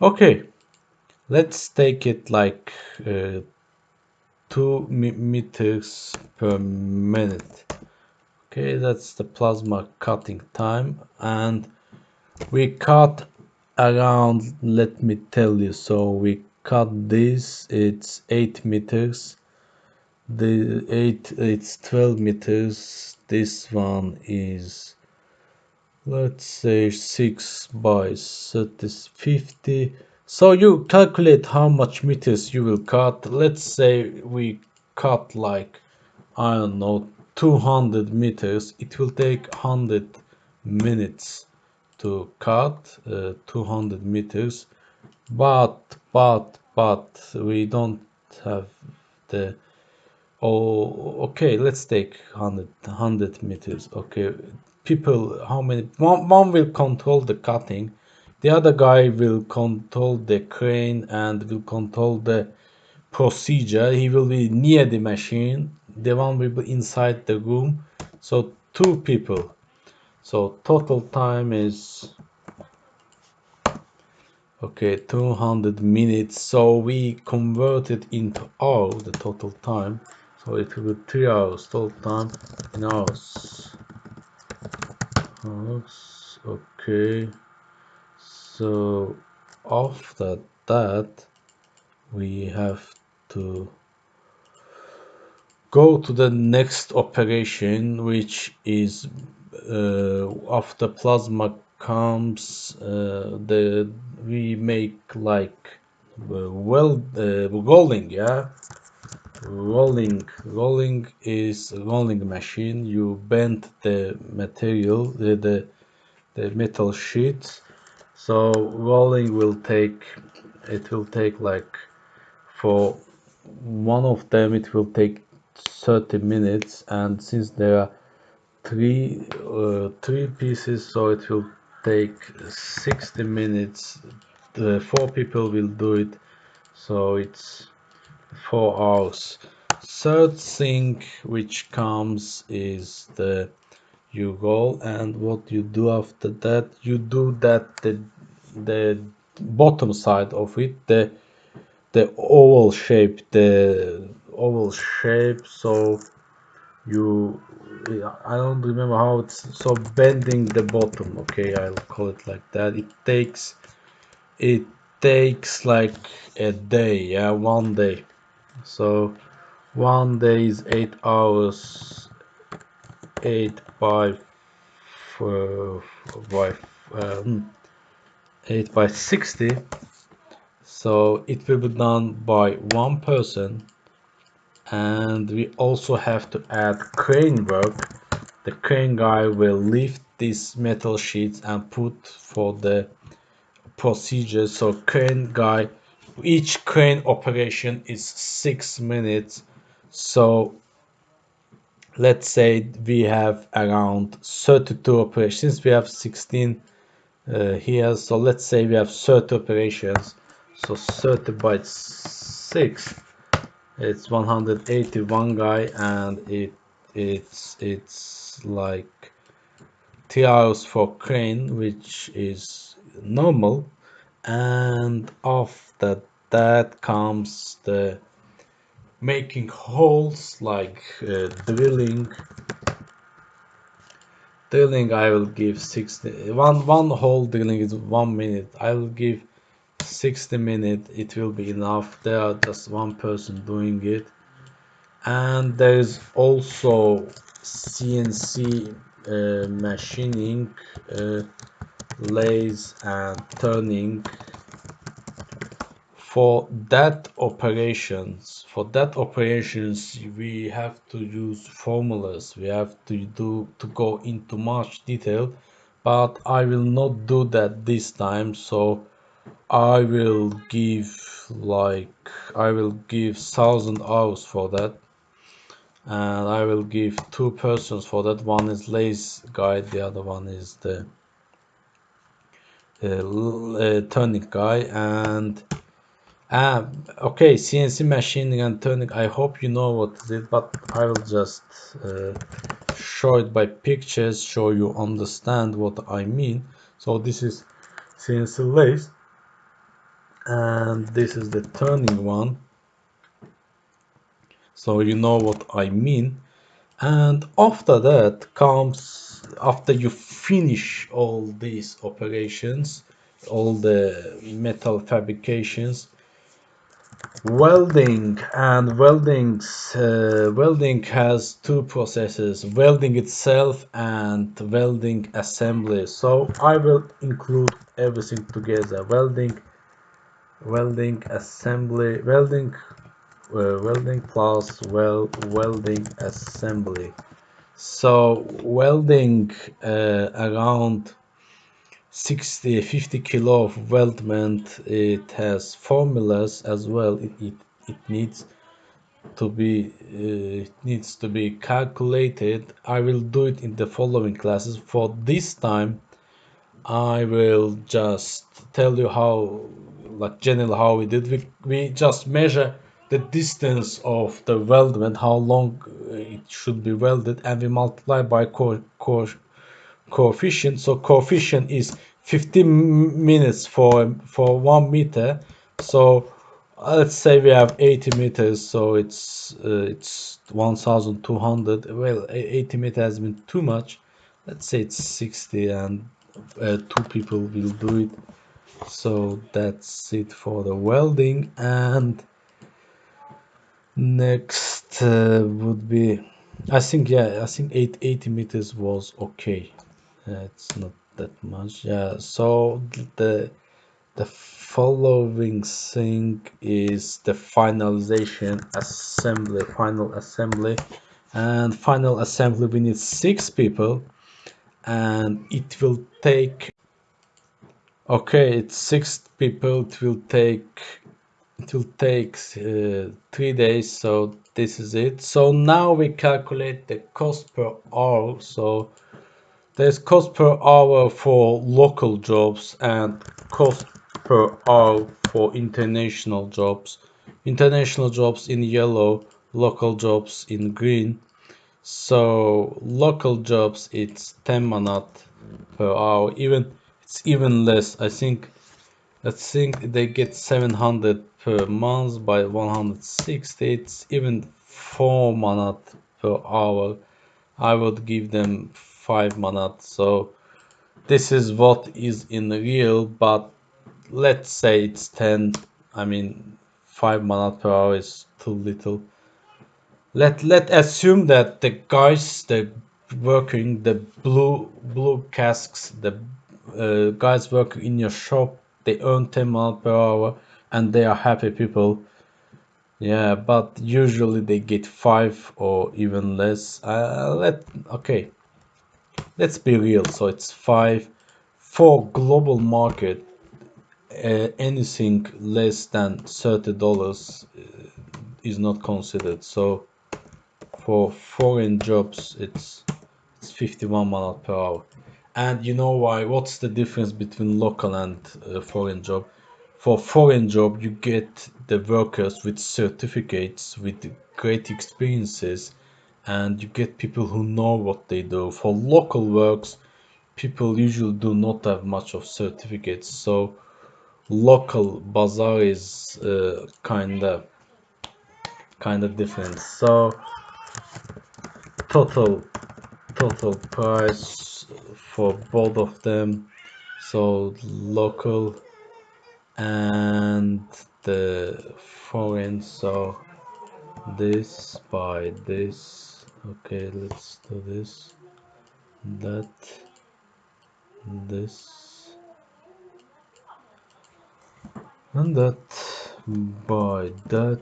Okay, let's take it like 2 meters per minute. Okay, that's the plasma cutting time, and we cut around, let me tell you, so we cut this, it's 8 meters, the 8, it's 12 meters, this one is, let's say, 6 by 30, 50. So you calculate how much meters you will cut. Let's say we cut like, I don't know, 200 meters. It will take 100 minutes to cut 200 meters. But we don't have the, oh, okay, let's take 100 meters. Okay, people, how many, one will control the cutting, the other guy will control the crane and will control the procedure. He will be near the machine, the one will be inside the room. So two people. So total time is, okay, 200 minutes. So we convert it into hours, the total time. So it will be 3 hours total time in hours. Hours. Okay. So after that, we have to go to the next operation, which is after plasma comes, the we make like rolling, yeah. Rolling is a rolling machine. You bend the material, the metal sheets. So rolling will take, it will take like for one of them it will take 30 minutes, and since there are three pieces, so it will take 60 minutes. The four people will do it, so it's 4 hours. Third thing which comes is the you go, and what you do after that, you do that the bottom side of it, the oval shape. So you, I don't remember how it's, so bending the bottom, okay, I'll call it like that. It takes like a day, yeah, one day. So one day is 8 hours, 8 uh, by um, 8 by 60. So it will be done by one person, and we also have to add crane work. The crane guy will lift these metal sheets and put for the procedure. So crane guy, each crane operation is 6 minutes. So let's say we have around 32 operations. We have 16 here. So let's say we have 30 operations. So 30 by 6, it's 181 guy, and it's like 3 hours for crane, which is normal. And after that comes the making holes, like drilling. I will give 60, one hole drilling is 1 minute. I will give 60 minutes. It will be enough. There are just one person doing it. And there is also CNC machining, lathe and turning. For that operations we have to use formulas. We have to go into much detail, but I will not do that this time. So I will give I will give 1,000 hours for that, and I will give two persons for that. One is lathe guy, the other one is the turning guy. And okay, CNC machining and turning, I hope you know what it is, but I will just show it by pictures, so you understand what I mean. So this is CNC lathe, and this is the turning one, so you know what I mean. And after that comes, after you finish all these operations, all the metal fabrications, welding. And welding has two processes: welding itself and welding assembly. So I will include everything together: welding assembly, welding plus welding assembly. So welding, around 50 kilo of weldment, it has formulas as well. It needs to be calculated. I will do it in the following classes. For this time, I will just tell you how, like generally how we did. We just measure the distance of the weldment, how long it should be welded, and we multiply by coefficient. So coefficient is 15 minutes for 1 meter. So let's say we have 80 meters, so it's 1,200. Well, 80 meters has been too much. Let's say it's 60, and two people will do it. So that's it for the welding. And next would be, I think 80 meters was okay. It's not that much. Yeah. So the following thing is the final assembly. And final assembly, we need 6 people, and it will take, okay, it's 6 people. It will take It will take 3 days, so this is it. So now we calculate the cost per hour. So there's cost per hour for local jobs and cost per hour for international jobs. International jobs in yellow, local jobs in green. So local jobs it's 10 manat per hour. Even it's even less. I think they get 700 per month by 160. It's even 4 manat per hour. I would give them 5 manat. So this is what is in real, but let's say it's 10. I mean, 5 manat per hour is too little. Let assume that the guys the working the blue casks, the guys working in your shop, they earn 10 manat per hour and they are happy people. Yeah, but usually they get 5 or even less. Okay, let's be real. So it's 5 for global market. Anything less than $30 is not considered. So for foreign jobs, it's 51 manat per hour. And you know why? What's the difference between local and foreign job? For foreign job, you get the workers with certificates, with great experiences, and you get people who know what they do. For local works, people usually do not have much of certificates, so local bazaar is kind of different. So total total price for both of them, so local and the foreign. So this by this. Okay, let's do this, that, this, and that by that.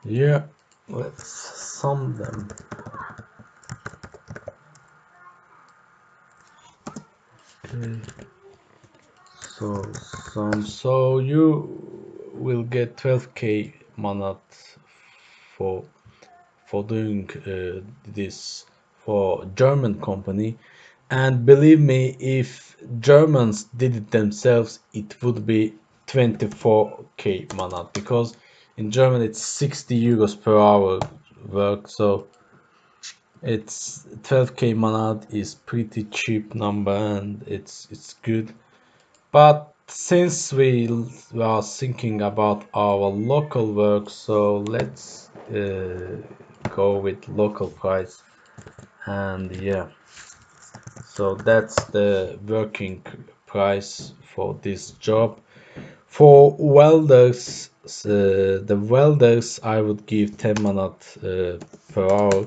Yeah, let's sum them. Okay, so you will get 12k manat for doing this for German company, and believe me, if Germans did it themselves, it would be 24k manat, because in Germany it's 60 euros per hour work, so it's 12k manat is pretty cheap number and it's good. But since we are thinking about our local work, so let's go with local price. And yeah, so that's the working price for this job. For welders, the welders I would give 10 manat per hour.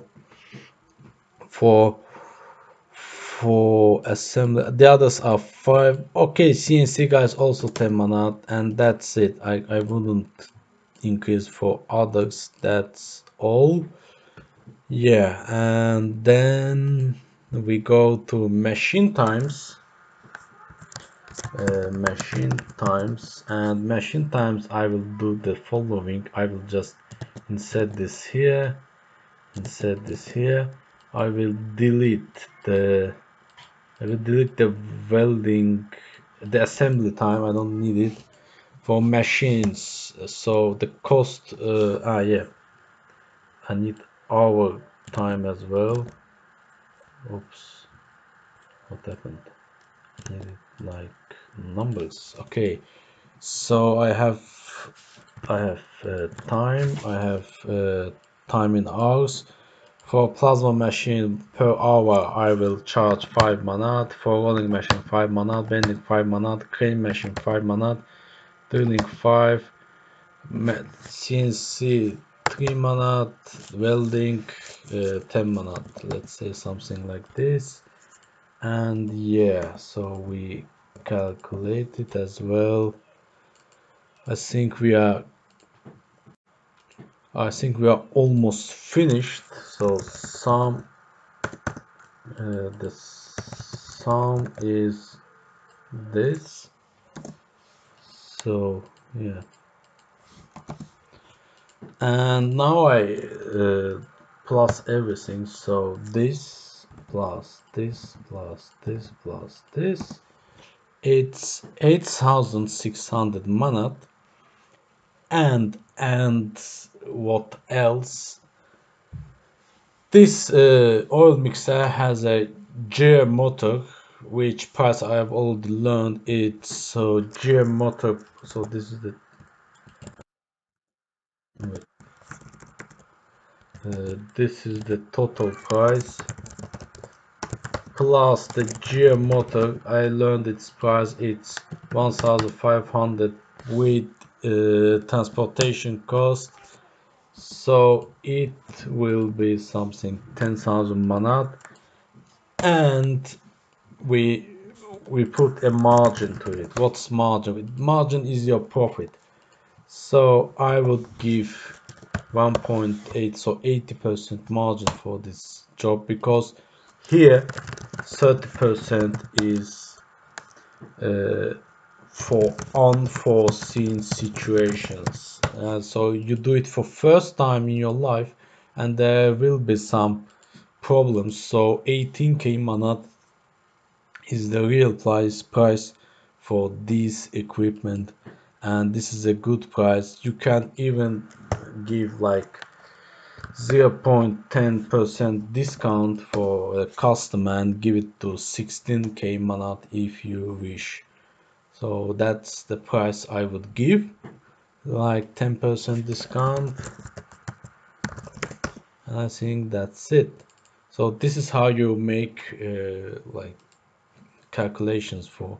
For assembly, the others are 5. Okay, CNC guys also 10 manat, and that's it. I wouldn't increase for others. That's all. Yeah, and then we go to machine times. Machine times I will do the following. I will just insert this here, insert this here. I will delete the welding, the assembly time. I don't need it for machines. So the cost, yeah, I need hour time as well. Oops, what happened? I need it like numbers. Okay, so I have time. I have time in hours. For plasma machine per hour, I will charge 5 manat. For rolling machine, 5 manat. Bending, 5 manat. Crane machine, 5 manat. Drilling, 5. CNC, 3 manat. Welding, 10 manat. Let's say something like this. And yeah, so we calculate it as well. I think we are almost finished. So the sum is this. So Yeah. And now I plus everything. So this plus this plus this plus this. It's 8,600 manat. And what else? This oil mixer has a gear motor, which price I have already learned. It's so gear motor. So this is the this is the total price plus the gear motor. I learned its price. It's 1,500 with transportation cost. So it will be something 10,000 manat, and we we put a margin to it. What's margin? Margin is your profit. So I would give 1.8, so 80% margin for this job, because here 30% is uh, for unforeseen situations. So you do it for first time in your life, and there will be some problems. So 18k manat is the real price for this equipment, and this is a good price. You can even give like 0.10% discount for a customer and give it to 16k manat if you wish. So that's the price I would give, like 10% discount, and I think that's it. So this is how you make like calculations for